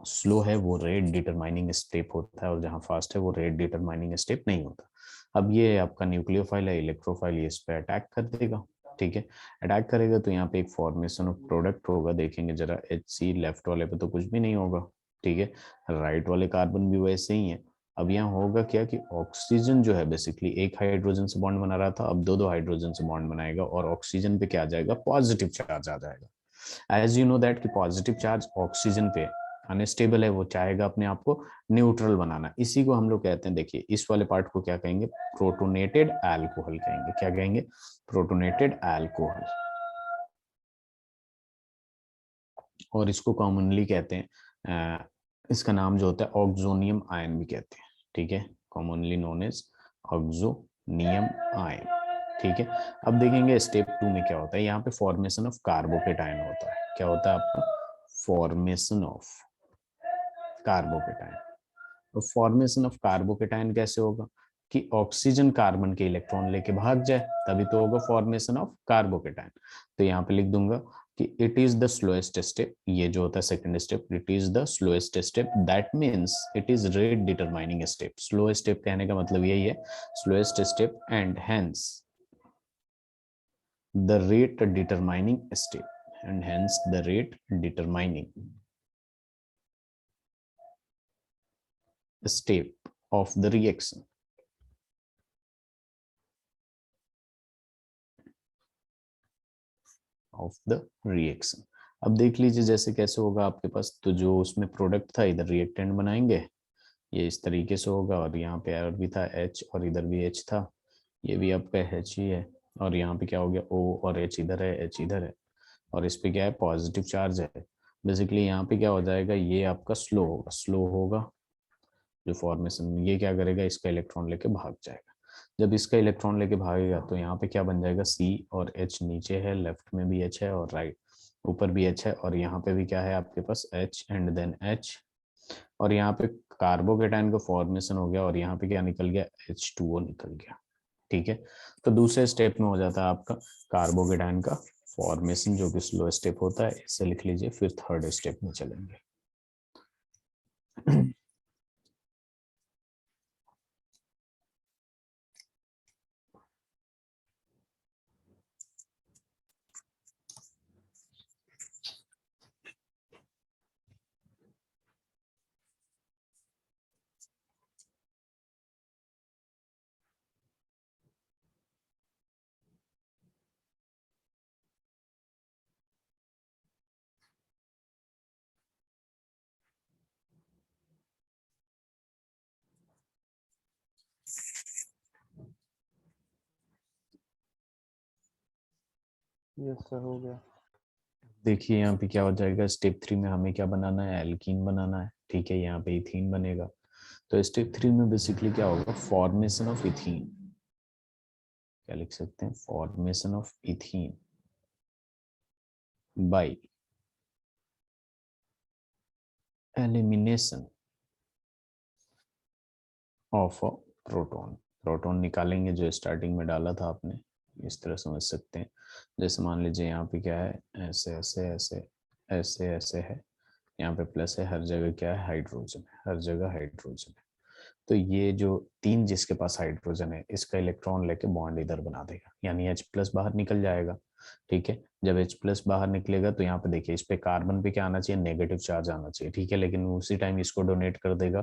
[SPEAKER 1] स्लो है वो रेट डिटरमाइनिंग स्टेप होता है और जहाँ फास्ट है वो रेट डिटरमाइनिंग स्टेप नहीं होता। अब ये आपका न्यूक्लियोफाइल है, इलेक्ट्रोफाइल, ये इस पे अटैक कर देगा, ठीक है। अटैक करेगा तो यहाँ पे एक फॉर्मेशन ऑफ प्रोडक्ट होगा, देखेंगे जरा HC लेफ्ट वाले पे तो कुछ भी नहीं होगा, ठीक है। राइट वाले कार्बन भी वैसे ही है। अब यहाँ होगा क्या कि ऑक्सीजन जो है बेसिकली एक हाइड्रोजन से बॉन्ड बना रहा था, अब दो हाइड्रोजन से बॉन्ड बनाएगा और ऑक्सीजन पे क्या आ जाएगा, पॉजिटिव चार्ज आ जाएगा। एज यू नो दैट कि पॉजिटिव चार्ज ऑक्सीजन पे अनस्टेबल है, वो चाहेगा अपने आप को न्यूट्रल बनाना। इसी को हम लोग कहते हैं, देखिए इस वाले पार्ट को क्या कहेंगे, प्रोटोनेटेड अल्कोहल कहेंगे। क्या कहेंगे, प्रोटोनेटेड अल्कोहल। और इसको कॉमनली कहते हैं इसका नाम जो होता है ऑक्सोनियम आयन भी कहते हैं, ठीक है, commonly known as oxonium ion, ठीक है। अब देखेंगे स्टेप 2 में क्या होता है। यहाँ पे फॉर्मेशन ऑफ कार्बोकेटायन होता है। क्या होता है आपका? Formation of carbocation. तो फॉर्मेशन ऑफ कार्बोकेटायन कैसे होगा कि ऑक्सीजन कार्बन के इलेक्ट्रॉन लेके भाग जाए, तभी तो होगा फॉर्मेशन ऑफ कार्बोकेटायन। तो यहाँ पे लिख दूंगा कि it is the slowest step, ये जो होता है second step, it is the slowest step, that means it is rate determining step. Slow step कहने का मतलब यही है, slowest step, and hence the rate determining step, and hence the rate determining step of the reaction. Of the reaction. अब देख लीजिए जैसे कैसे होगा आपके पास, तो जो उसमें प्रोडक्ट था इधर रिएक्टेंट बनाएंगे, ये इस तरीके से होगा, और यहाँ पे R भी था H और इधर भी H था, ये भी आपका H ही है, और यहाँ पे क्या हो गया O और H इधर है, H इधर है, और इस पे क्या है? पॉजिटिव चार्ज है। बेसिकली यहाँ पे क्या हो जाएगा, ये आपका स्लो होगा, स्लो होगा जो फॉर्मेशन, ये क्या करेगा, इसका इलेक्ट्रॉन लेके भाग जाएगा। जब इसका इलेक्ट्रॉन लेके भागेगा तो यहाँ पे क्या बन जाएगा, C और H नीचे है, लेफ्ट में भी H है और राइट ऊपर भी H है, और यहाँ पे भी क्या है आपके पास H एंड देन H, और यहाँ पे कार्बोकेटायन का फॉर्मेशन हो गया, और यहाँ पे क्या निकल गया, H2O निकल गया, ठीक है। तो दूसरे स्टेप में हो जाता है आपका कार्बोकेटायन का फॉर्मेशन, जो कि स्लो स्टेप होता है, इसे लिख लीजिए। फिर थर्ड स्टेप में चलेंगे।
[SPEAKER 2] यस सर, हो गया।
[SPEAKER 1] देखिए यहाँ पे क्या हो जाएगा, स्टेप 3 में हमें क्या बनाना है, एल्कीन बनाना है, ठीक है। यहाँ पे इथीन बनेगा। तो स्टेप 3 में बेसिकली क्या होगा, फॉर्मेशन ऑफ इथीन, क्या लिख सकते हैं, formation of ethene by elimination of a proton. Proton निकालेंगे जो स्टार्टिंग में डाला था आपने, इस तरह समझ सकते हैं। जैसे मान लीजिए यहाँ पे क्या है, ऐसे ऐसे ऐसे ऐसे ऐसे है, यहाँ पे प्लस है, हर जगह क्या है, हाइड्रोजन है, हर जगह हाइड्रोजन है। तो ये जो तीन जिसके पास हाइड्रोजन है, इसका इलेक्ट्रॉन लेके बॉन्ड इधर बना देगा, यानी H प्लस बाहर निकल जाएगा, ठीक है। जब H प्लस बाहर निकलेगा तो यहाँ पे देखिए, इस पे कार्बन पे क्या आना चाहिए, नेगेटिव चार्ज आना चाहिए, ठीक है, लेकिन उसी टाइम इसको डोनेट कर देगा,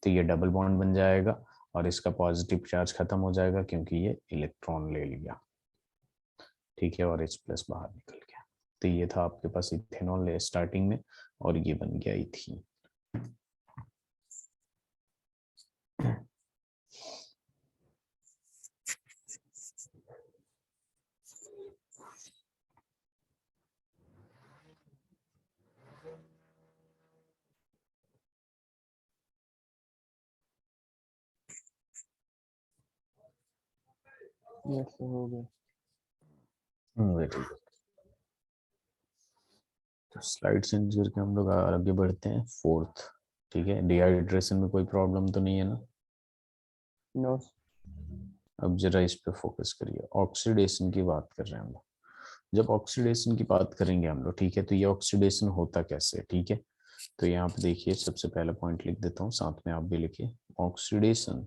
[SPEAKER 1] तो ये डबल बॉन्ड बन जाएगा, और इसका पॉजिटिव चार्ज खत्म हो जाएगा क्योंकि ये इलेक्ट्रॉन ले लिया, ठीक है, और H प्लस बाहर निकल गया। तो ये था आपके पास इथेनॉल स्टार्टिंग में, और ये बन गया इथीन।
[SPEAKER 2] यस सर, हो गया।
[SPEAKER 1] Very good. तो स्लाइड चेंज करके हम लोग आगे बढ़ते हैं फोर्थ, ठीक है। डिहाइड्रेशन में कोई प्रॉब्लम तो नहीं है ना?
[SPEAKER 2] नो।
[SPEAKER 1] अब जरा इस पे फोकस करिए, ऑक्सीडेशन की बात कर रहे हैं हम लोग। जब ऑक्सीडेशन की बात करेंगे हम लोग, ठीक है, तो ये ऑक्सीडेशन होता कैसे, ठीक है। तो यहाँ पे देखिए, सबसे पहला पॉइंट लिख देता हूँ, साथ में आप भी लिखिए, oxidation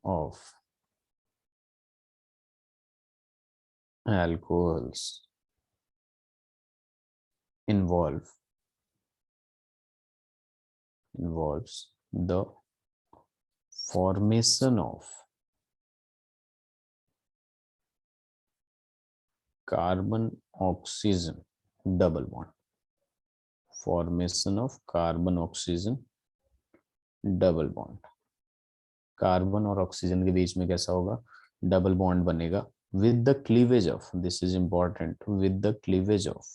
[SPEAKER 1] of alcohols involves the formation of carbon oxygen double bond, formation of carbon oxygen double bond। Carbon और ऑक्सीजन के बीच में कैसा होगा, डबल बॉन्ड बनेगा, with the cleavage of, this is important, with the cleavage of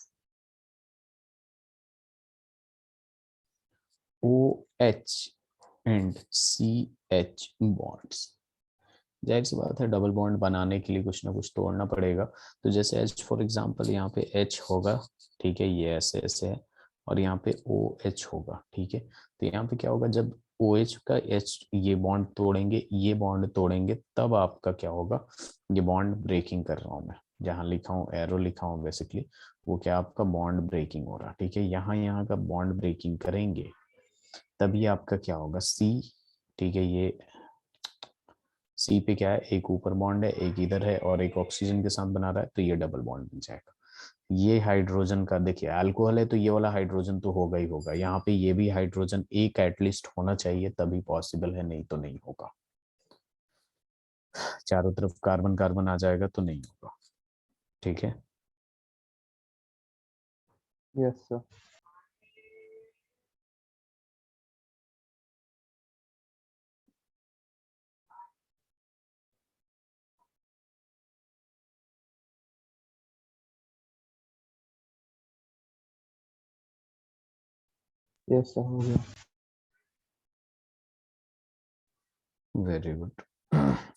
[SPEAKER 1] OH and CH bonds. जाहिर सी बात है double bond बनाने के लिए कुछ ना कुछ तोड़ना पड़ेगा। तो जैसे H फॉर एग्जांपल यहाँ पे H होगा, ठीक है, ये ऐसे ऐसे है, और यहाँ पे OH होगा, ठीक है। तो यहाँ पे क्या होगा, जब OH का H ये बॉन्ड तोड़ेंगे, ये बॉन्ड तोड़ेंगे, तब आपका क्या होगा, ये बॉन्ड ब्रेकिंग कर रहा हूँ मैं, जहाँ लिखा हूँ एरो लिखा हूँ बेसिकली, वो क्या आपका बॉन्ड ब्रेकिंग हो रहा, ठीक है। यहाँ का बॉन्ड ब्रेकिंग करेंगे तभी आपका क्या होगा, C, ठीक है। ये सी पे क्या है, एक ऊपर बॉन्ड है, एक इधर है, और एक ऑक्सीजन के साथ बना रहा है, तो ये डबल बॉन्ड बन जाएगा। ये हाइड्रोजन का देखिए अल्कोहल है, तो ये वाला हाइड्रोजन तो होगा ही होगा, यहाँ पे ये भी हाइड्रोजन एक एटलीस्ट होना चाहिए, तभी पॉसिबल है, नहीं तो नहीं होगा। चारों तरफ कार्बन कार्बन आ जाएगा तो नहीं होगा, ठीक है।
[SPEAKER 2] Yes sir. यस सर, हो गया।
[SPEAKER 1] Very good.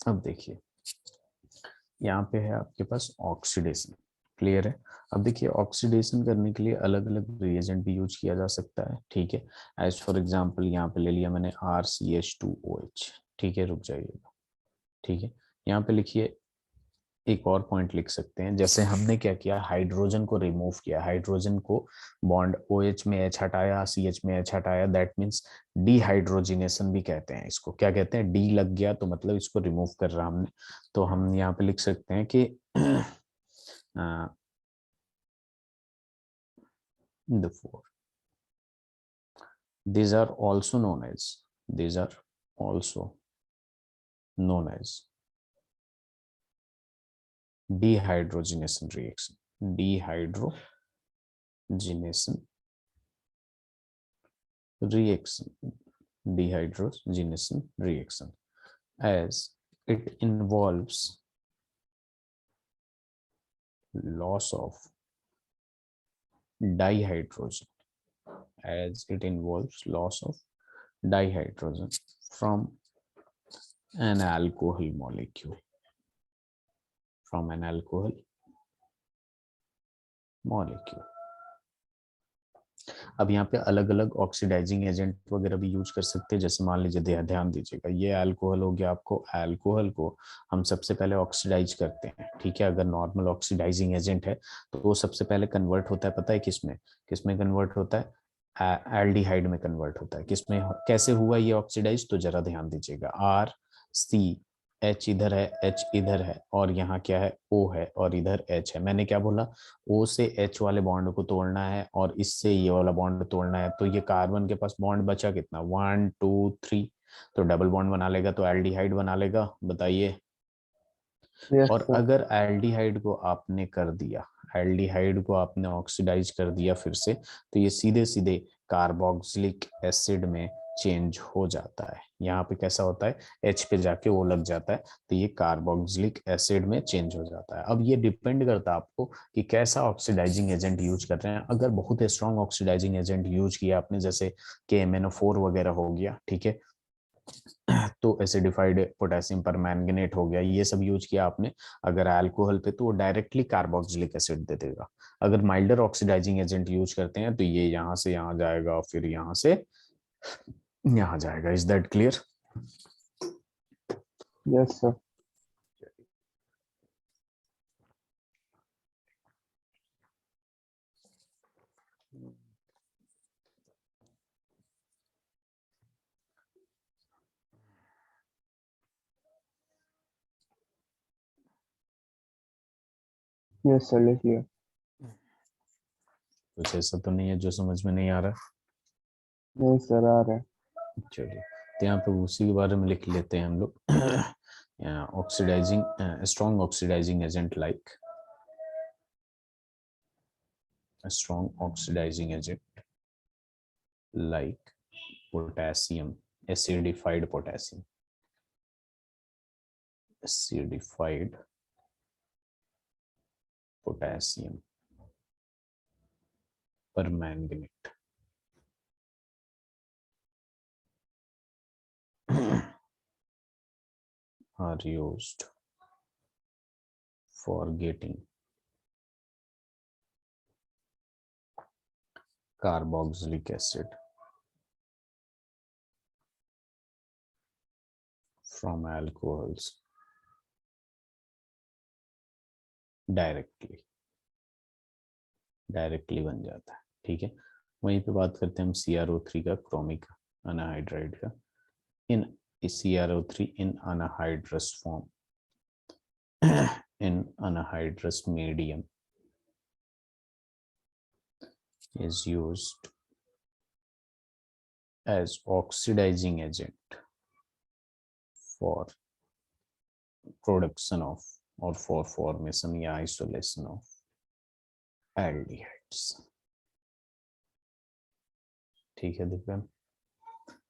[SPEAKER 1] अब देखिए यहाँ पे है आपके पास ऑक्सीडेशन, क्लियर है। अब देखिए ऑक्सीडेशन करने के लिए अलग अलग रिएजेंट भी यूज किया जा सकता है, ठीक है। एज फॉर एग्जांपल यहाँ पे ले लिया मैंने RCH2OH, ठीक है, रुक जाइएगा, ठीक है। यहाँ पे लिखिए एक और पॉइंट लिख सकते हैं, जैसे हमने क्या किया, हाइड्रोजन को रिमूव किया, हाइड्रोजन को बॉन्ड OH में H हटाया, CH में H हटाया, दैट मीन्स डीहाइड्रोजिनेशन भी कहते हैं इसको। क्या कहते हैं, डी लग गया तो मतलब इसको रिमूव कर रहा हमने। तो हम यहाँ पे लिख सकते हैं कि the four, these are also known as, these are also known as dehydrogenation reaction, dehydrogenation reaction, dehydrogenation reaction, as it involves loss of dihydrogen, as it involves loss of dihydrogen from an alcohol molecule, from an alcohol molecule। अब यहाँ पे अलग अलग oxidising agent वगैरह भी use कर सकते हैं, जैसे मान लीजिए ध्यान दीजिएगा, ये अल्कोहल हो गया, आपको अल्कोहल को हम सबसे पहले ऑक्सीडाइज करते हैं, ठीक है। अगर नॉर्मल ऑक्सीडाइजिंग एजेंट है तो वो सबसे पहले कन्वर्ट होता है, पता है किसमें, किसमें कन्वर्ट होता है, एल्डिहाइड में कन्वर्ट होता है। किसमें, कैसे हुआ ये ऑक्सीडाइज, तो जरा ध्यान दीजिएगा, RCH इधर है, H इधर है, और यहाँ क्या है, O है, और इधर H है। मैंने क्या बोला, O से H वाले बॉन्ड को तोड़ना है और इससे ये वाला बॉन्ड तोड़ना है, तो ये कार्बन के पास बॉन्ड बचा कितना, 1 2 3, तो डबल बॉन्ड बना लेगा, तो एल्डिहाइड बना लेगा, बताइए।
[SPEAKER 2] यस
[SPEAKER 1] और
[SPEAKER 2] सर।
[SPEAKER 1] अगर एल्डिहाइड को आपने कर दिया, एल्डिहाइड को आपने ऑक्सीडाइज कर दिया फिर से, तो ये सीधे सीधे कार्बोक्सिलिक एसिड में चेंज हो जाता है। यहाँ पे कैसा होता है, H पे जाके वो लग जाता है, तो ये कार्बोक्सिलिक एसिड में चेंज हो जाता है। अब ये डिपेंड करता है आपको कि कैसा ऑक्सीडाइजिंग एजेंट यूज कर रहे हैं। अगर बहुत स्ट्रॉन्ग ऑक्सीडाइजिंग एजेंट यूज किया आपने, जैसे KMnO4 वगैरह हो गया, ठीक है, तो एसिडिफाइड पोटेशियम परमैंगनेट हो गया, ये सब यूज किया आपने अगर अल्कोहल पे, तो वो डायरेक्टली कार्बोक्सिलिक एसिड दे देगा। अगर माइल्डर ऑक्सीडाइजिंग एजेंट यूज करते हैं तो ये यहाँ से यहाँ जाएगा, फिर यहाँ से यहाँ जाएगा। Is that clear?
[SPEAKER 2] Yes sir. Yes sir, लिख लिया।
[SPEAKER 1] कुछ ऐसा तो नहीं है जो समझ में नहीं आ रहा?
[SPEAKER 2] नहीं सर, आ रहा है।
[SPEAKER 1] चलिए, तो यहाँ पे उसी के बारे में लिख लेते हैं हम लोग। Oxidizing, strong oxidizing agent like, strong oxidizing agent like potassium, acidified potassium, acidified potassium permanganate, are used for getting carboxylic acid from alcohols directly बन जाता है। ठीक है, वहीं पे बात करते हैं हम CrO3 का, क्रोमिक अनहाइड्राइड का। इन CrO3 in anhydrous form in anhydrous medium is used as oxidizing agent for production of or for formation या isolation of aldehydes। ठीक है दिव्या,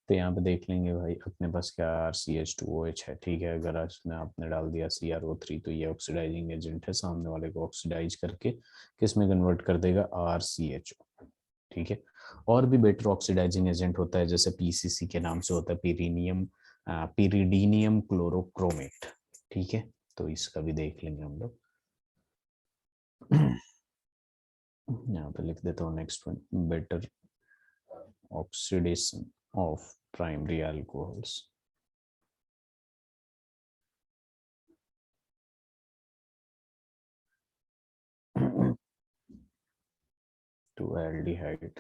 [SPEAKER 1] तो यहाँ पे देख लेंगे भाई अपने पास क्या RCH2OH है। ठीक है, अगर इसमें आपने डाल दिया CrO3 तो ये ऑक्सीडाइजिंग एजेंट है, सामने वाले को ऑक्सीडाइज करके किस में कन्वर्ट कर देगा, RCHO। ठीक है, और भी बेटर ऑक्सीडाइजिंग एजेंट होता है, जैसे PCC के नाम से होता है, पिरिडीनियम क्लोरोक्रोमेट। ठीक है, तो इसका भी देख लेंगे हम लोग। यहाँ पे लिख देता हूँ next one, better oxidation of primary alcohols to aldehyde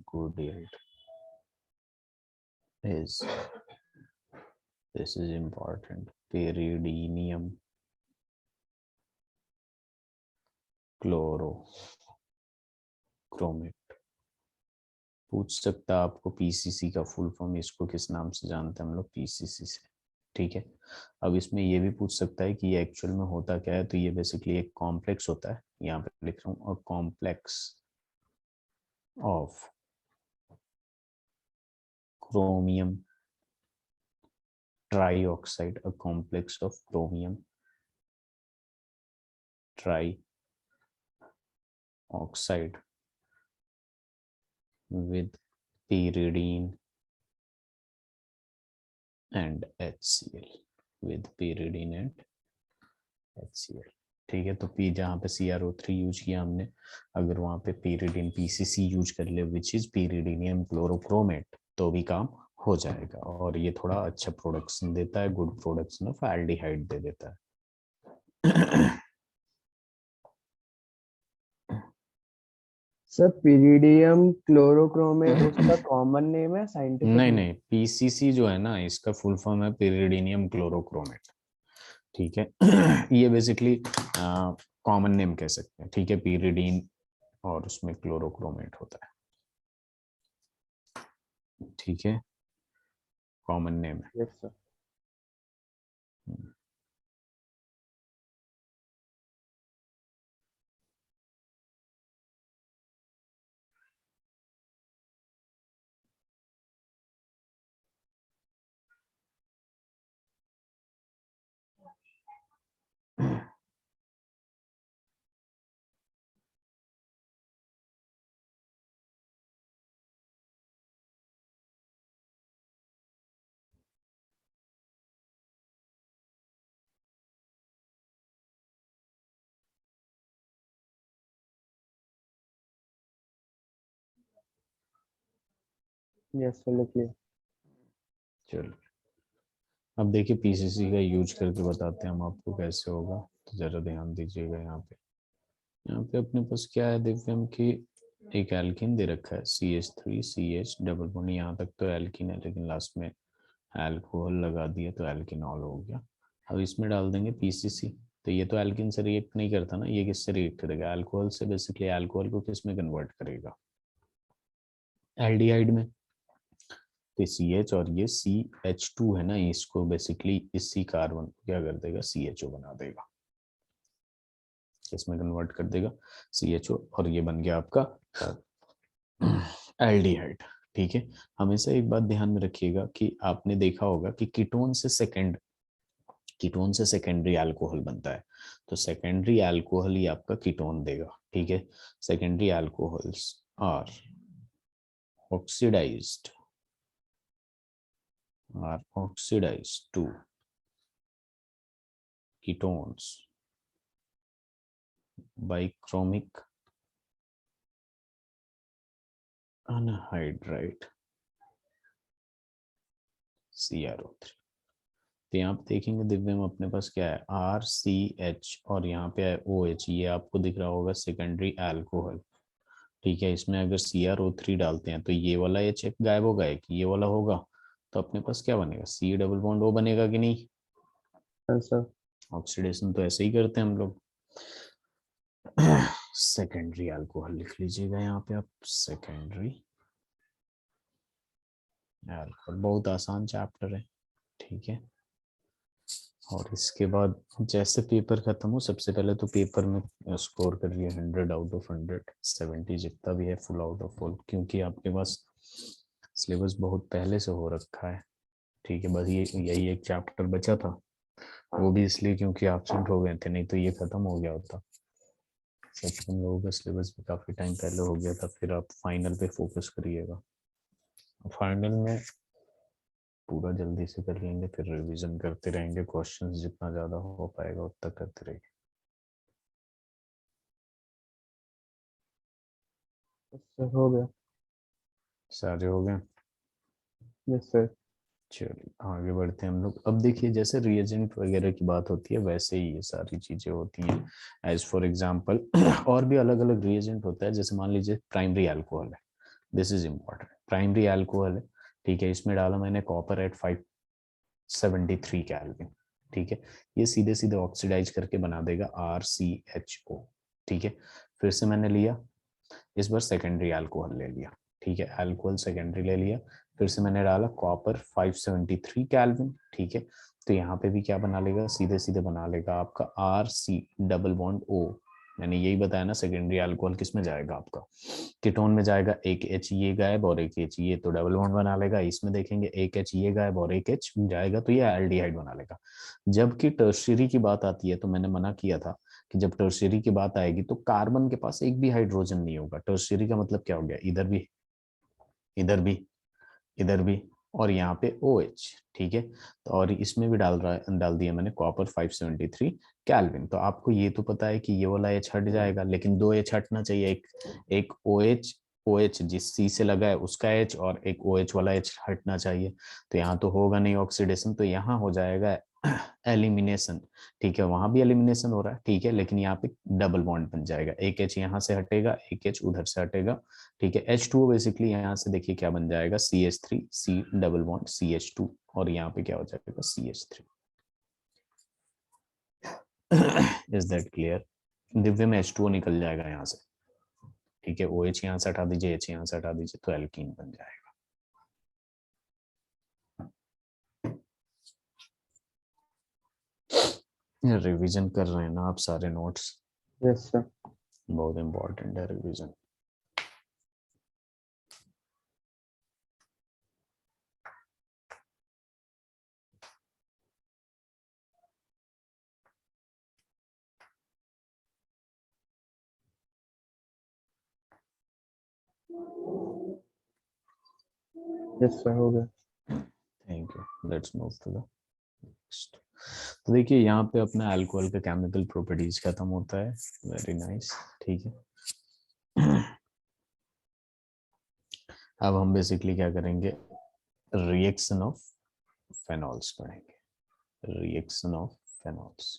[SPEAKER 1] good yield is, this is important, pyridinium chlorochromate. पूछ सकता है आपको PCC का फुल फॉर्म, इसको किस नाम से जानते हैं हम लोग, PCC से। ठीक है, अब इसमें ये भी पूछ सकता है कि ये एक्चुअल में होता क्या है, तो ये बेसिकली एक कॉम्प्लेक्स होता है, यहाँ पे लिख रहा हूँ, complex of chromium trioxide, a complex of chromium trioxide with pyridine and HCl, with pyridine and HCl। ठीक है, तो P जहाँ पे CrO3 यूज किया हमने, अगर वहां पे pyridine PCC यूज कर ले विच इज pyridinium क्लोरोक्रोमेट, तो भी काम हो जाएगा, और ये थोड़ा अच्छा प्रोडक्शन देता है, गुड प्रोडक्शन ऑफ एल्डिहाइड दे देता है।
[SPEAKER 2] सर पिरिडियम क्लोरोक्रोमेट उसका कॉमन नेम है, साइंटिफिक
[SPEAKER 1] नहीं
[SPEAKER 2] नेम?
[SPEAKER 1] नहीं, PCC जो है ना, इसका फुल फॉर्म है pyridinium क्लोरोक्रोमेट। ठीक है, ये बेसिकली कॉमन नेम कह सकते हैं। ठीक है, pyridine और उसमें क्लोरोक्रोमेट होता है। ठीक है, कॉमन नेम है।
[SPEAKER 2] Yes sir. यस सर, लिख लिया।
[SPEAKER 1] चलो, अब देखिए PCC का यूज करके बताते हैं हम आपको कैसे होगा, तो जरा ध्यान दीजिएगा। यहाँ पे अपने पास क्या है दिव्यम की, एक एल्किन दे रखा है CH3CH डबल बॉन्ड, यहाँ तक तो एल्किन है, लेकिन लास्ट में अल्कोहल लगा दिया तो एल्किनॉल हो गया। अब इसमें डाल देंगे PCC, तो ये तो एल्किन से रिएक्ट नहीं करता ना, ये किससे रिएक्ट करेगा, अल्कोहल से। बेसिकली अल्कोहल को किस में कन्वर्ट करेगा, एल्डिहाइड में। तो CH और ये CH2 है ना, इसको बेसिकली इसी कार्बन को क्या कर देगा, CHO बना देगा, इसमें कन्वर्ट कर देगा CHO, और ये बन गया आपका एल्डिहाइड। ठीक है, हमेशा एक बात ध्यान में रखिएगा कि आपने देखा होगा कि कीटोन से सेकेंडरी अल्कोहल बनता है, तो सेकेंडरी अल्कोहल ही आपका कीटोन देगा। ठीक है। Secondary alcohols are oxidized to ketones by chromic anhydride CrO3। तो यहाँ पे देखेंगे दिव्य में अपने पास क्या है RCH और यहाँ पे है OH, ये आपको दिख रहा होगा सेकेंडरी अल्कोहल। ठीक है, इसमें अगर CrO3 डालते हैं तो ये वाला H गायब होगा, एक ये वाला होगा, तो अपने पास क्या बनेगा C डबल बॉन्ड O बनेगा कि नहीं।
[SPEAKER 2] सर
[SPEAKER 1] ऑक्सीडेशन तो ऐसे ही करते हैं हम लोग। सेकेंडरी अल्कोहल लिख लीजिएगा यहाँ पे आप, सेकेंडरी अल्कोहल, बहुत आसान चैप्टर है। ठीक है, और इसके बाद जैसे पेपर खत्म हो सबसे पहले तो पेपर में स्कोर करिए 100 आउट ऑफ 100, 70 जितना भी है फुल आउट ऑफ फुल, क्योंकि आपके पास सिलेबस बहुत पहले से हो रखा है। ठीक है, बस ये यही एक चैप्टर बचा था, वो भी इसलिए क्योंकि एब्सेंट हो गए थे, नहीं तो ये खत्म हो गया होता। सब तुम लोगों का सिलेबस भी काफी टाइम पहले हो गया था, फिर आप फाइनल पे फोकस करिएगा। फाइनल में पूरा जल्दी से कर लेंगे, फिर रिवीजन करते रहेंगे, क्वेश्चंस जितना ज्यादा हो पाएगा उतना करते रहेंगे।
[SPEAKER 2] सर हो गया।
[SPEAKER 1] सारे हो गए।
[SPEAKER 2] Yes sir.
[SPEAKER 1] चलिए आगे बढ़ते हैं हम लोग। अब देखिए जैसे रिएजेंट वगैरह की बात होती है वैसे ही ये सारी चीजें होती हैं। एज फॉर एग्जांपल और भी अलग अलग रिएजेंट होता है, जैसे मान लीजिए प्राइमरी अल्कोहल है, this is important, primary alcohol है। ठीक है, इसमें डाला मैंने कॉपर एट 573 केल्विन। ठीक है, ये सीधे सीधे ऑक्सीडाइज करके बना देगा RCHO। ठीक है, फिर से मैंने लिया, इस बार सेकेंडरी अल्कोहल ले लिया। ठीक है, अल्कोहल सेकेंडरी ले लिया, फिर से मैंने डाला कॉपर 573 केल्विन। ठीक है, तो यहाँ पे भी क्या बना लेगा, सीधे सीधे बना लेगा आपका RC डबल बॉन्ड O। मैंने यही बताया ना, सेकेंडरी अल्कोहल किस में जाएगा आपका, कीटोन में जाएगा, एक H ये गायब और एक H ये, तो डबल बॉन्ड बना लेगा। इसमें देखेंगे एक H ये गायब और एक H जाएगा, तो ये एल्डिहाइड बना लेगा। जबकि टर्शियरी की बात आती है तो मैंने मना किया था कि जब टर्शियरी की बात आएगी तो कार्बन के पास एक भी हाइड्रोजन नहीं होगा। टर्शियरी का मतलब क्या हो गया, इधर भी, इधर भी, इधर भी, और यहाँ पे OH। ठीक है, तो और इसमें भी डाल दिया मैंने कॉपर 573 केल्विन। तो आपको ये तो पता है कि ये वाला H हट जाएगा, लेकिन दो H हटना चाहिए, एक OH जिस C से लगा है उसका H, और एक OH वाला H हटना चाहिए। तो यहाँ तो होगा नहीं ऑक्सीडेशन, तो यहाँ हो जाएगा एलिमिनेशन। ठीक है, वहां भी एलिमिनेशन हो रहा है, ठीक है, लेकिन यहाँ पे डबल बॉन्ड बन जाएगा, एक H यहाँ से हटेगा, एक H उधर से हटेगा। ठीक है, H2O बेसिकली यहाँ से देखिए क्या बन जाएगा, CH3 C double bond CH2, और यहाँ पे क्या हो जाएगा CH3। Is that clear. Divya में H2O निकल जाएगा यहाँ से। ठीक है, OH यहाँ से हटा दीजिए, H यहाँ से हटा दीजिए, तो एल्कीन बन जाएगा। रिवीजन कर रहे हैं ना आप सारे नोट्स?
[SPEAKER 2] Yes sir.
[SPEAKER 1] बहुत इंपॉर्टेंट है रिवीजन।
[SPEAKER 2] यस सर हो गया।
[SPEAKER 1] Thank you, let's move to the next. तो देखिए यहाँ पे अपना अल्कोहल का केमिकल प्रॉपर्टीज खत्म होता है, वेरी नाइस। ठीक है, अब हम बेसिकली क्या करेंगे, रिएक्शन ऑफ फेनॉल्स पढ़ेंगे, रिएक्शन ऑफ फेनॉल्स।